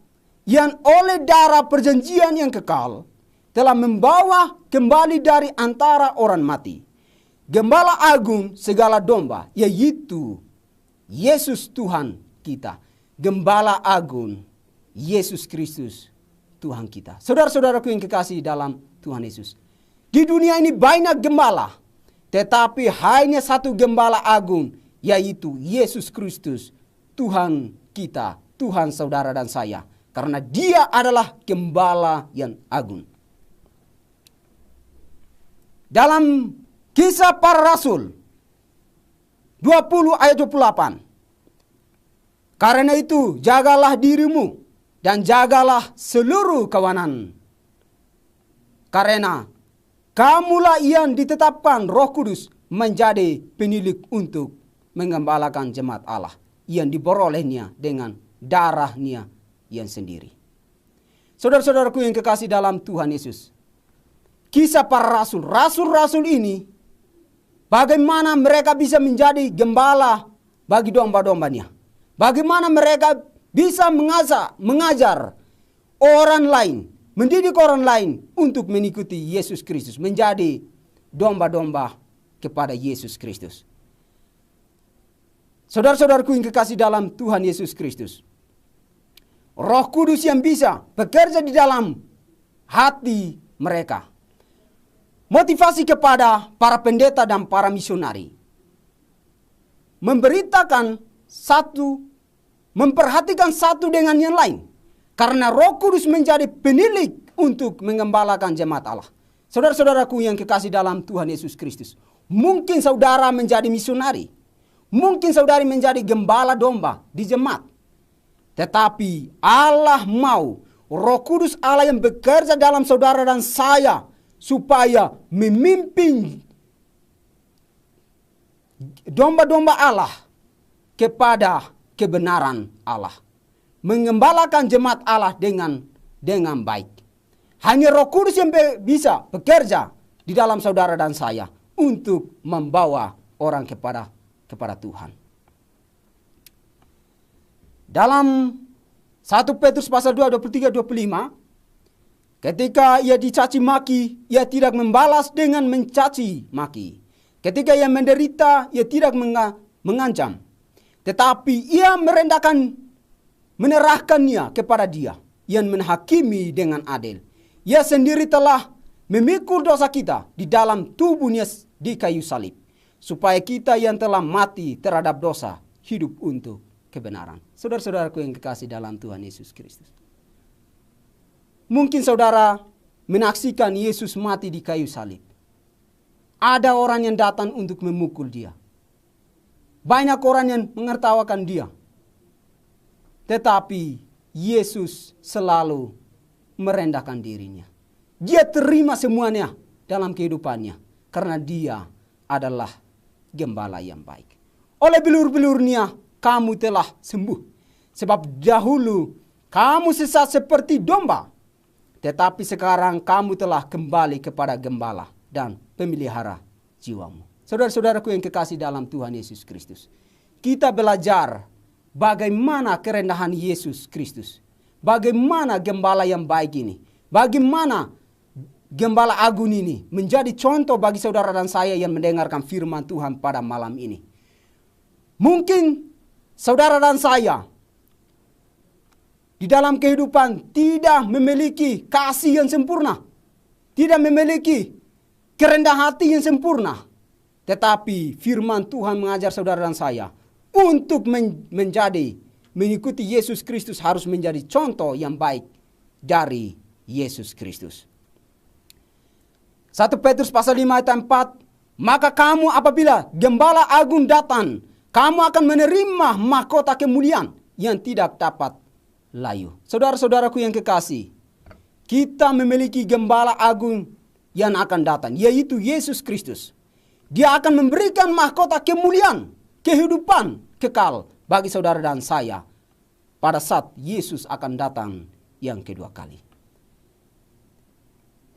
yang oleh darah perjanjian yang kekal telah membawa kembali dari antara orang mati Gembala agung segala domba, yaitu Yesus Tuhan kita. Gembala agung Yesus Kristus Tuhan kita. Saudara-saudaraku yang kekasih dalam Tuhan Yesus, di dunia ini banyak gembala, tetapi hanya satu gembala agung, yaitu Yesus Kristus Tuhan kita, Tuhan saudara dan saya. Karena Dia adalah gembala yang agung. Dalam Kisah Para Rasul 20 ayat 28, Karena itu, jagalah dirimu dan jagalah seluruh kawanan. Karena kamulah yang ditetapkan Roh Kudus menjadi penilik untuk mengembalakan jemaat Allah yang diperolehnya dengan darahnya yang sendiri. Saudara-saudaraku yang kekasih dalam Tuhan Yesus, kisah para rasul, rasul-rasul ini, bagaimana mereka bisa menjadi gembala bagi domba-dombanya. Bagaimana mereka bisa mengajar orang lain, mendidik orang lain untuk mengikuti Yesus Kristus, menjadi domba-domba kepada Yesus Kristus. Saudara-saudaraku yang kekasih dalam Tuhan Yesus Kristus, Roh Kudus yang bisa bekerja di dalam hati mereka. Motivasi kepada para pendeta dan para misionari. Memberitakan satu, memperhatikan satu dengan yang lain. Karena Roh Kudus menjadi penilik untuk mengembalakan jemaat Allah. Saudara-saudaraku yang kekasih dalam Tuhan Yesus Kristus. Mungkin saudara menjadi misionari. Mungkin saudari menjadi gembala domba di jemaat. Tetapi Allah mau Roh Kudus Allah yang bekerja dalam saudara dan saya supaya memimpin domba-domba Allah kepada kebenaran Allah. Mengembalakan jemaat Allah dengan baik. Hanya Roh Kudus yang bisa bekerja di dalam saudara dan saya untuk membawa orang kepada Tuhan. Dalam 1 Petrus pasal 2, 23, 25, ketika ia dicaci maki, ia tidak membalas dengan mencaci maki. Ketika ia menderita, ia tidak mengancam. Tetapi ia menyerahkannya kepada Dia yang menghakimi dengan adil. Ia sendiri telah memikul dosa kita di dalam tubuhnya di kayu salib, supaya kita yang telah mati terhadap dosa hidup untuk kebenaran. Saudara-saudaraku yang kekasih dalam Tuhan Yesus Kristus. Mungkin saudara menyaksikan Yesus mati di kayu salib. Ada orang yang datang untuk memukul Dia. Banyak orang yang mengertawakan Dia. Tetapi Yesus selalu merendahkan dirinya. Dia terima semuanya dalam kehidupannya. Karena Dia adalah gembala yang baik. Oleh bilur-bilurnya kamu telah sembuh. Sebab dahulu kamu sesat seperti domba. Tetapi sekarang kamu telah kembali kepada gembala dan pemelihara jiwamu. Saudara-saudaraku yang kekasih dalam Tuhan Yesus Kristus. Kita belajar bagaimana kerendahan Yesus Kristus. Bagaimana gembala yang baik ini. Bagaimana gembala agung ini menjadi contoh bagi saudara dan saya yang mendengarkan firman Tuhan pada malam ini. Mungkin saudara dan saya di dalam kehidupan tidak memiliki kasih yang sempurna. Tidak memiliki kerendahan hati yang sempurna. Tetapi firman Tuhan mengajar saudara dan saya untuk mengikuti Yesus Kristus harus menjadi contoh yang baik dari Yesus Kristus. 1 Petrus pasal 5 ayat 4, maka kamu apabila gembala agung datang, kamu akan menerima mahkota kemuliaan yang tidak dapat layu. Saudara-saudaraku yang kekasih, kita memiliki gembala agung yang akan datang, yaitu Yesus Kristus. Dia akan memberikan mahkota kemuliaan, kehidupan kekal bagi saudara dan saya pada saat Yesus akan datang yang kedua kali.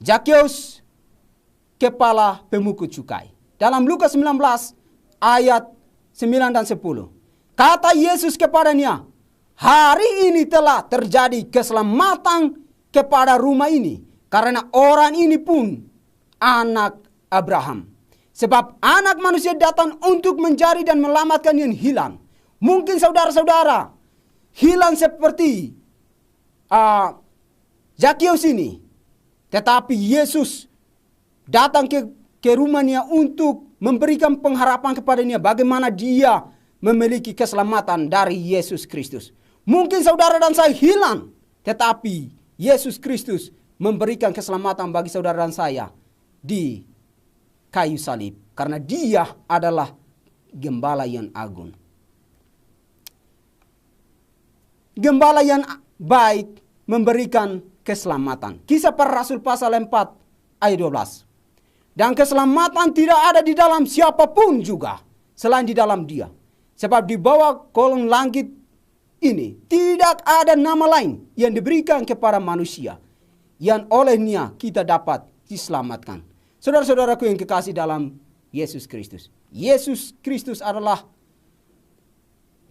Zakheus, kepala pemungut cukai. Dalam Lukas 19 ayat 9 dan 10. Kata Yesus kepadanya, hari ini telah terjadi keselamatan kepada rumah ini. Karena orang ini pun anak Abraham. Sebab anak manusia datang untuk mencari dan menyelamatkan yang hilang. Mungkin saudara-saudara hilang seperti Zakheus ini. Tetapi Yesus datang ke rumahnya untuk memberikan pengharapan kepadanya bagaimana dia memiliki keselamatan dari Yesus Kristus. Mungkin saudara dan saya hilang, tetapi Yesus Kristus memberikan keselamatan bagi saudara dan saya di kayu salib. Karena Dia adalah gembala yang agung. gembala yang baik memberikan keselamatan. Kisah para Rasul pasal 4 ayat 12. Dan keselamatan tidak ada di dalam siapapun juga selain di dalam Dia. Sebab di bawah kolong langit ini tidak ada nama lain yang diberikan kepada manusia yang olehnya kita dapat diselamatkan. Saudara-saudaraku yang kekasih dalam Yesus Kristus. Yesus Kristus adalah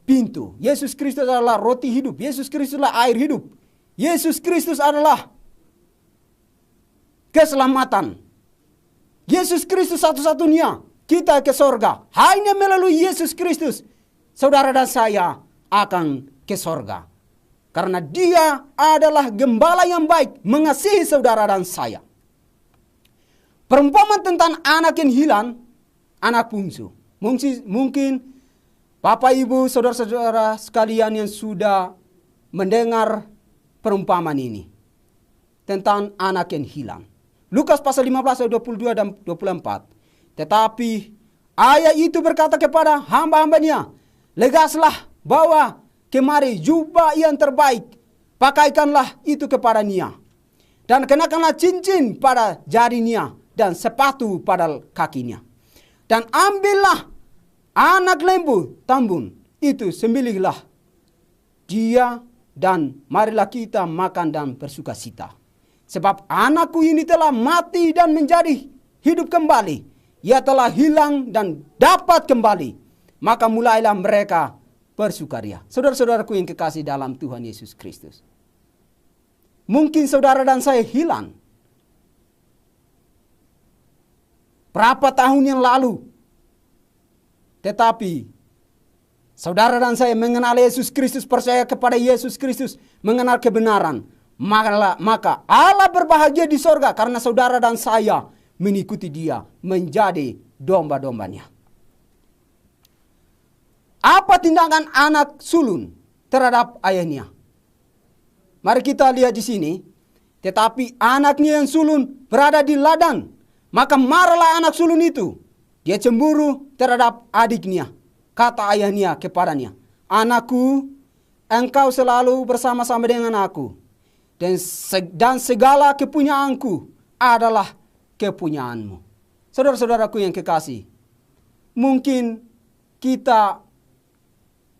pintu. Yesus Kristus adalah roti hidup. Yesus Kristus adalah air hidup. Yesus Kristus adalah keselamatan. Yesus Kristus satu-satunya kita ke sorga. Hanya melalui Yesus Kristus saudara dan saya akan ke sorga. Karena Dia adalah gembala yang baik mengasihi saudara dan saya. Perumpamaan tentang anak yang hilang, anak bungsu. Mungkin Bapak Ibu saudara-saudara sekalian yang sudah mendengar perumpamaan ini tentang anak yang hilang. Lukas pasal 15 ayat 22 dan 24. Tetapi ayah itu berkata kepada hamba-hambanya, legaslah, bawa kemari jubah yang terbaik, pakaikanlah itu kepada Nia, dan kenakanlah cincin pada jarinya dan sepatu pada kakinya. Dan ambillah anak lembu tambun itu, sembelihlah dia, dan marilah kita makan dan bersukacita. Sebab anakku ini telah mati dan menjadi hidup kembali. Ia telah hilang dan dapat kembali. Maka mulailah mereka bersukaria. Saudara-saudaraku yang kekasih dalam Tuhan Yesus Kristus. Mungkin saudara dan saya hilang berapa tahun yang lalu. Tetapi saudara dan saya mengenal Yesus Kristus, percaya kepada Yesus Kristus, mengenal kebenaran. Maka Allah berbahagia di sorga karena saudara dan saya mengikuti Dia, menjadi domba-dombanya. Apa tindakan anak sulung terhadap ayahnya? Mari kita lihat di sini. Tetapi anaknya yang sulung berada di ladang, maka marahlah anak sulung itu. Dia cemburu terhadap adiknya. Kata ayahnya kepadanya, anakku, engkau selalu bersama-sama dengan aku, dan segala kepunyaanku adalah kepunyaanmu. Saudara-saudaraku yang kekasih, mungkin kita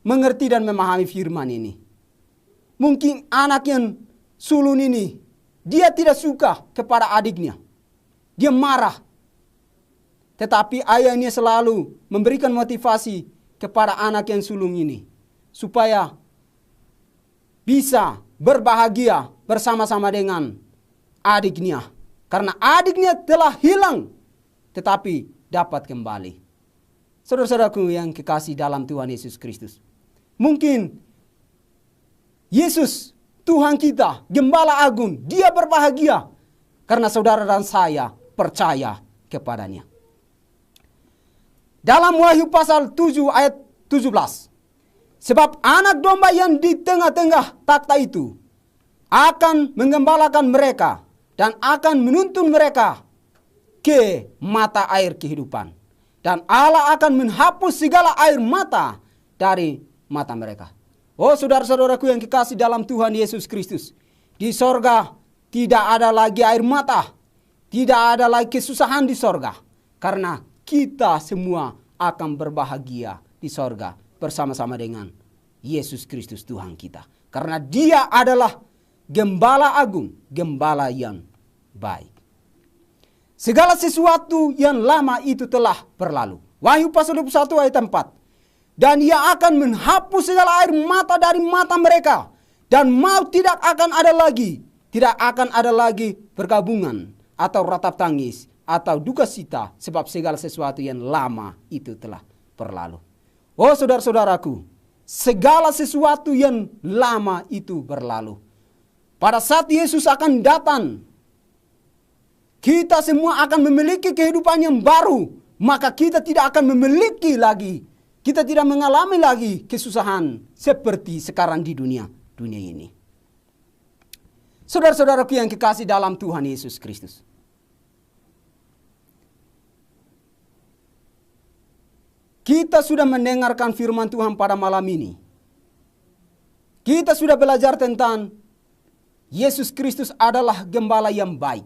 mengerti dan memahami firman ini. Mungkin anak yang sulung ini, dia tidak suka kepada adiknya. Dia marah. Tetapi ayahnya selalu memberikan motivasi kepada anak yang sulung ini, supaya bisa berbahagia bersama-sama dengan adiknya. Karena adiknya telah hilang, tetapi dapat kembali. Saudara-saudaraku yang kekasih dalam Tuhan Yesus Kristus. Mungkin Yesus, Tuhan kita, Gembala Agung, Dia berbahagia karena saudara dan saya percaya kepadanya. Dalam Wahyu pasal 7 ayat 17. Sebab anak domba yang di tengah-tengah takhta itu akan menggembalakan mereka dan akan menuntun mereka ke mata air kehidupan. Dan Allah akan menghapus segala air mata dari mata mereka. Oh saudara-saudaraku yang kekasih dalam Tuhan Yesus Kristus. Di sorga tidak ada lagi air mata. Tidak ada lagi kesusahan di sorga. Karena kita semua akan berbahagia di sorga bersama-sama dengan Yesus Kristus Tuhan kita. Karena Dia adalah Gembala Agung, Gembala yang baik. Segala sesuatu yang lama itu telah berlalu. Wahyu pasal 21 ayat 4. Dan Ia akan menghapus segala air mata dari mata mereka. Dan maut tidak akan ada lagi. Tidak akan ada lagi pergabungan atau ratap tangis atau duka cita, sebab segala sesuatu yang lama itu telah berlalu. Oh saudara-saudaraku, segala sesuatu yang lama itu berlalu. Pada saat Yesus akan datang, kita semua akan memiliki kehidupan yang baru. Maka kita tidak akan memiliki lagi, kita tidak mengalami lagi kesusahan seperti sekarang di dunia ini. Saudara-saudaraku yang kekasih dalam Tuhan Yesus Kristus. Kita sudah mendengarkan firman Tuhan pada malam ini. kita sudah belajar tentang Yesus Kristus adalah gembala yang baik.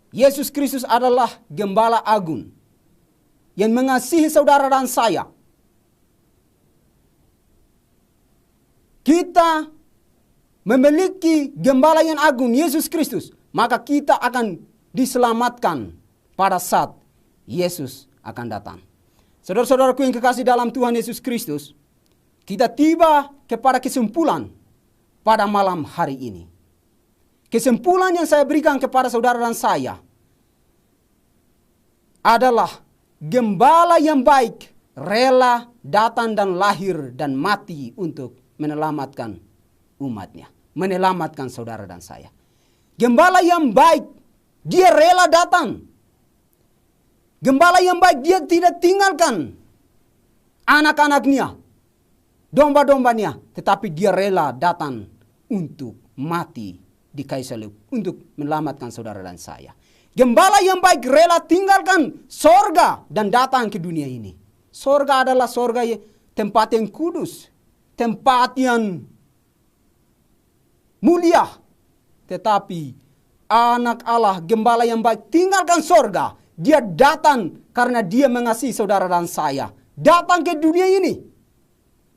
Yesus Kristus adalah gembala agung yang mengasihi saudara dan saya. Kita memiliki gembala yang agung, Yesus Kristus, maka kita akan diselamatkan pada saat Yesus akan datang. Saudara-saudaraku yang kekasih dalam Tuhan Yesus Kristus, kita tiba kepada kesimpulan pada malam hari ini. Kesimpulan yang saya berikan kepada saudara dan saya adalah gembala yang baik rela datang dan lahir dan mati untuk menyelamatkan umatnya, menyelamatkan saudara dan saya. Gembala yang baik, dia rela datang. Gembala yang baik, dia tidak tinggalkan anak-anaknya, domba-dombanya, tetapi dia rela datang untuk mati di kayu salib untuk menyelamatkan saudara dan saya. Gembala yang baik rela tinggalkan sorga dan datang ke dunia ini. Sorga adalah sorga tempat yang kudus, tempat yang mulia. Tetapi anak Allah, gembala yang baik, tinggalkan sorga. Dia datang karena dia mengasihi saudara dan saya. Datang ke dunia ini.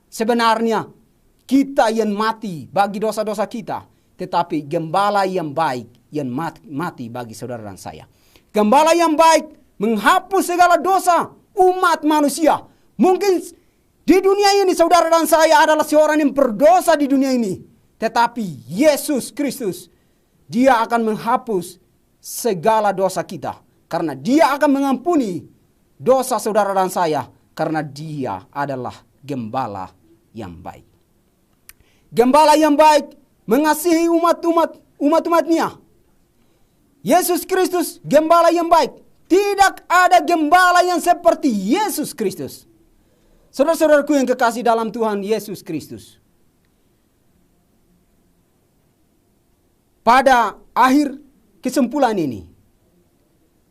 Sebenarnya kita yang mati bagi dosa-dosa kita. Tetapi gembala yang baik yang mati bagi saudara dan saya. Gembala yang baik menghapus segala dosa umat manusia. Mungkin di dunia ini saudara dan saya adalah seorang yang berdosa di dunia ini. Tetapi Yesus Kristus, dia akan menghapus segala dosa kita. Karena dia akan mengampuni dosa saudara dan saya. Karena dia adalah gembala yang baik. Gembala yang baik mengasihi umat-umatnya. Yesus Kristus gembala yang baik. Tidak ada gembala yang seperti Yesus Kristus. Saudara-saudaraku yang kekasih dalam Tuhan Yesus Kristus. Pada akhir kesimpulan ini,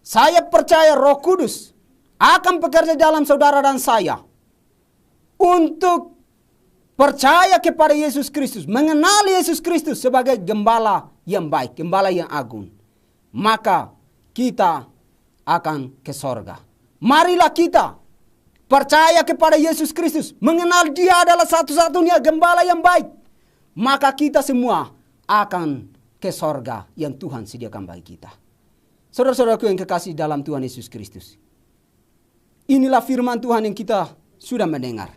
saya percaya Roh Kudus akan bekerja dalam saudara dan saya untuk percaya kepada Yesus Kristus, mengenal Yesus Kristus sebagai gembala yang baik, gembala yang agung. Maka kita akan ke sorga. Marilah kita percaya kepada Yesus Kristus, mengenal dia adalah satu-satunya gembala yang baik. Maka kita semua akan ke sorga yang Tuhan sediakan bagi kita. Saudara-saudaraku yang kekasih dalam Tuhan Yesus Kristus. Inilah firman Tuhan yang kita sudah mendengar.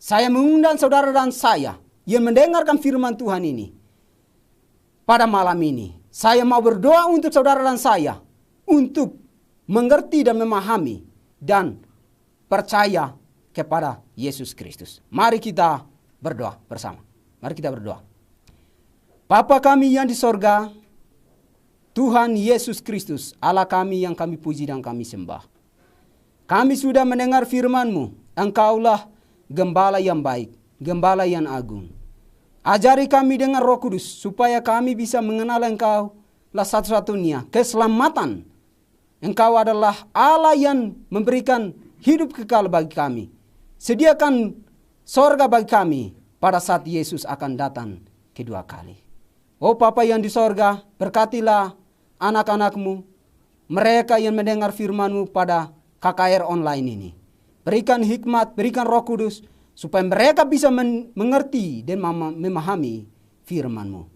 Saya mengundang saudara dan saya yang mendengarkan firman Tuhan ini. Pada malam ini, saya mau berdoa untuk saudara dan saya. Untuk mengerti dan memahami dan percaya kepada Yesus Kristus. Mari kita berdoa bersama. Mari kita berdoa. Bapa kami yang di sorga, Tuhan Yesus Kristus, Allah kami yang kami puji dan kami sembah. Kami sudah mendengar firman-Mu. Engkaulah gembala yang baik, gembala yang agung. Ajari kami dengan Roh Kudus supaya kami bisa mengenal Engkau lah satu-satunya keselamatan. Engkau adalah Allah yang memberikan hidup kekal bagi kami. Sediakan sorga bagi kami pada saat Yesus akan datang kedua kali. Oh Bapa yang di sorga, berkatilah anak-anak-Mu, mereka yang mendengar firman-Mu pada KKR online ini. Berikan hikmat, berikan Roh Kudus, supaya mereka bisa mengerti dan memahami firman-Mu.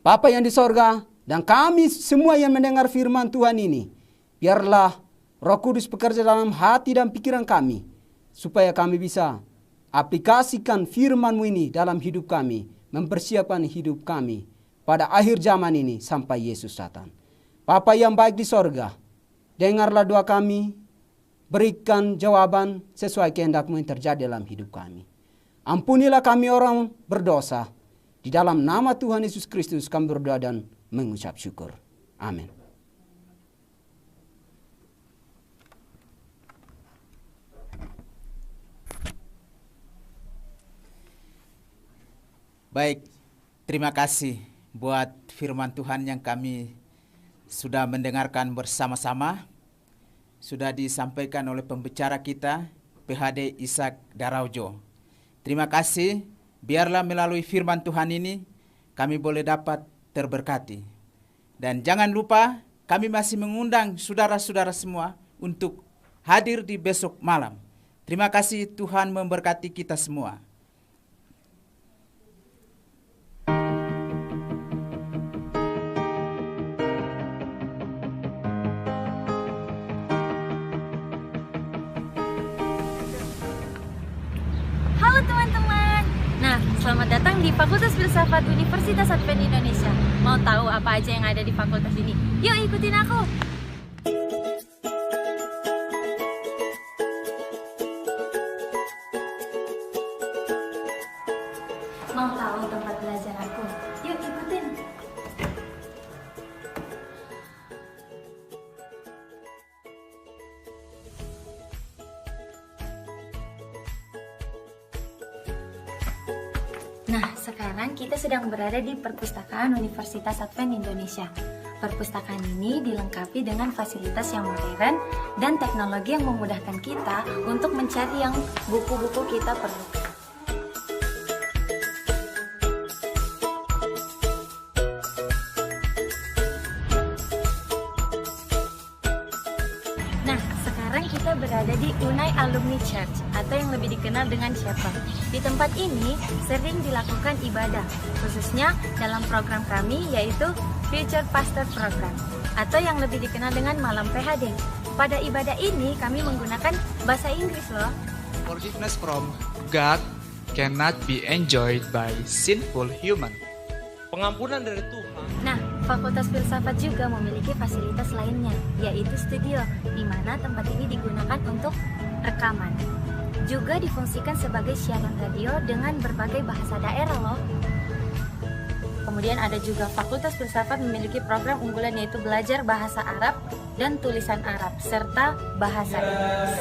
Bapa yang di sorga, dan kami semua yang mendengar firman Tuhan ini, biarlah Roh Kudus bekerja dalam hati dan pikiran kami, supaya kami bisa aplikasikan firman-Mu ini dalam hidup kami, mempersiapkan hidup kami pada akhir zaman ini sampai Yesus datang. Bapa yang baik di sorga, dengarlah doa kami, berikan jawaban sesuai kehendak-Mu yang terjadi dalam hidup kami. Ampunilah kami orang berdosa. Di dalam nama Tuhan Yesus Kristus kami berdoa dan mengucap syukur. Amin. Baik, terima kasih buat firman Tuhan yang kami sudah mendengarkan bersama-sama. Sudah disampaikan oleh pembicara kita, PhD Ishak Daraujo. Terima kasih, biarlah melalui firman Tuhan ini kami boleh dapat terberkati. Dan jangan lupa kami masih mengundang saudara-saudara semua untuk hadir di besok malam. Terima kasih, Tuhan memberkati kita semua. Halo teman-teman. Nah, selamat datang di Fakultas Filsafat Universitas Advent Indonesia. Mau tahu apa aja yang ada di fakultas ini? Yuk ikutin aku. Mau tahu tempat belajar aku? Yuk ikutin. Nah, sekarang kita sedang berada di Perpustakaan Universitas Advent Indonesia. Perpustakaan ini dilengkapi dengan fasilitas yang modern dan teknologi yang memudahkan kita untuk mencari yang buku-buku kita perlukan. Nah, sekarang kita berada di Unai Alumni Church atau yang lebih dikenal dengan Chapel. Di tempat ini sering dilakukan ibadah, khususnya dalam program kami yaitu Future Pastor Program atau yang lebih dikenal dengan Malam PHD. Pada ibadah ini kami menggunakan bahasa Inggris loh. Forgiveness from God cannot be enjoyed by sinful human. Pengampunan dari Tuhan. Nah, Fakultas Filsafat juga memiliki fasilitas lainnya, yaitu studio, di mana tempat ini digunakan untuk rekaman. Juga difungsikan sebagai siaran radio dengan berbagai bahasa daerah loh. Kemudian ada juga Fakultas Filsafat memiliki program unggulan yaitu belajar bahasa Arab dan tulisan Arab, serta bahasa Inggris.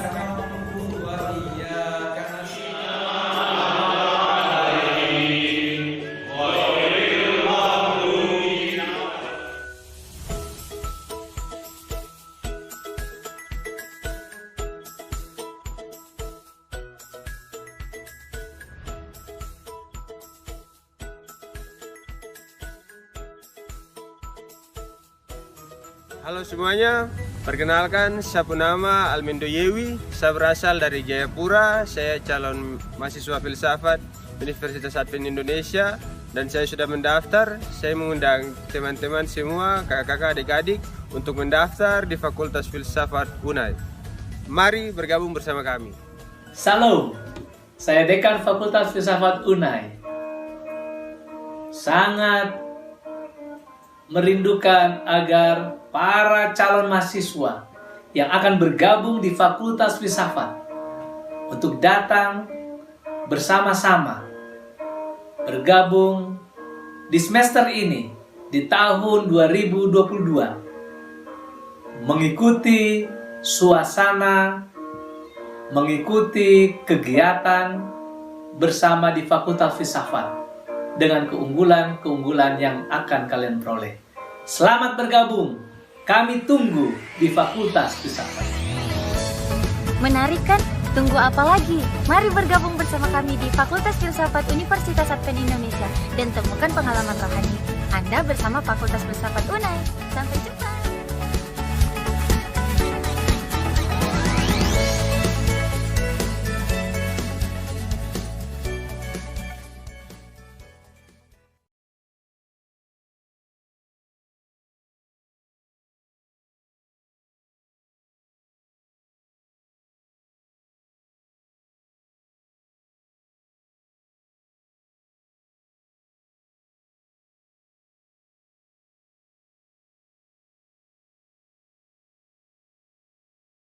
Halo semuanya, perkenalkan saya nama Almendo Yewi. Saya berasal dari Jayapura. Saya calon mahasiswa filsafat Universitas Advent Indonesia dan saya sudah mendaftar. Saya mengundang teman-teman semua, kakak-kakak, adik-adik untuk mendaftar di Fakultas Filsafat UNAI. Mari bergabung bersama kami. Salam, saya Dekan Fakultas Filsafat UNAI. Sangat merindukan agar para calon mahasiswa yang akan bergabung di Fakultas Filsafat untuk datang bersama-sama bergabung di semester ini di tahun 2022, mengikuti suasana, mengikuti kegiatan bersama di Fakultas Filsafat dengan keunggulan-keunggulan yang akan kalian peroleh. Selamat bergabung. Kami tunggu di Fakultas Filsafat. Menarik kan? Tunggu apa lagi? Mari bergabung bersama kami di Fakultas Filsafat Universitas Advent Indonesia dan temukan pengalaman rohani Anda bersama Fakultas Filsafat UNAI. Sampai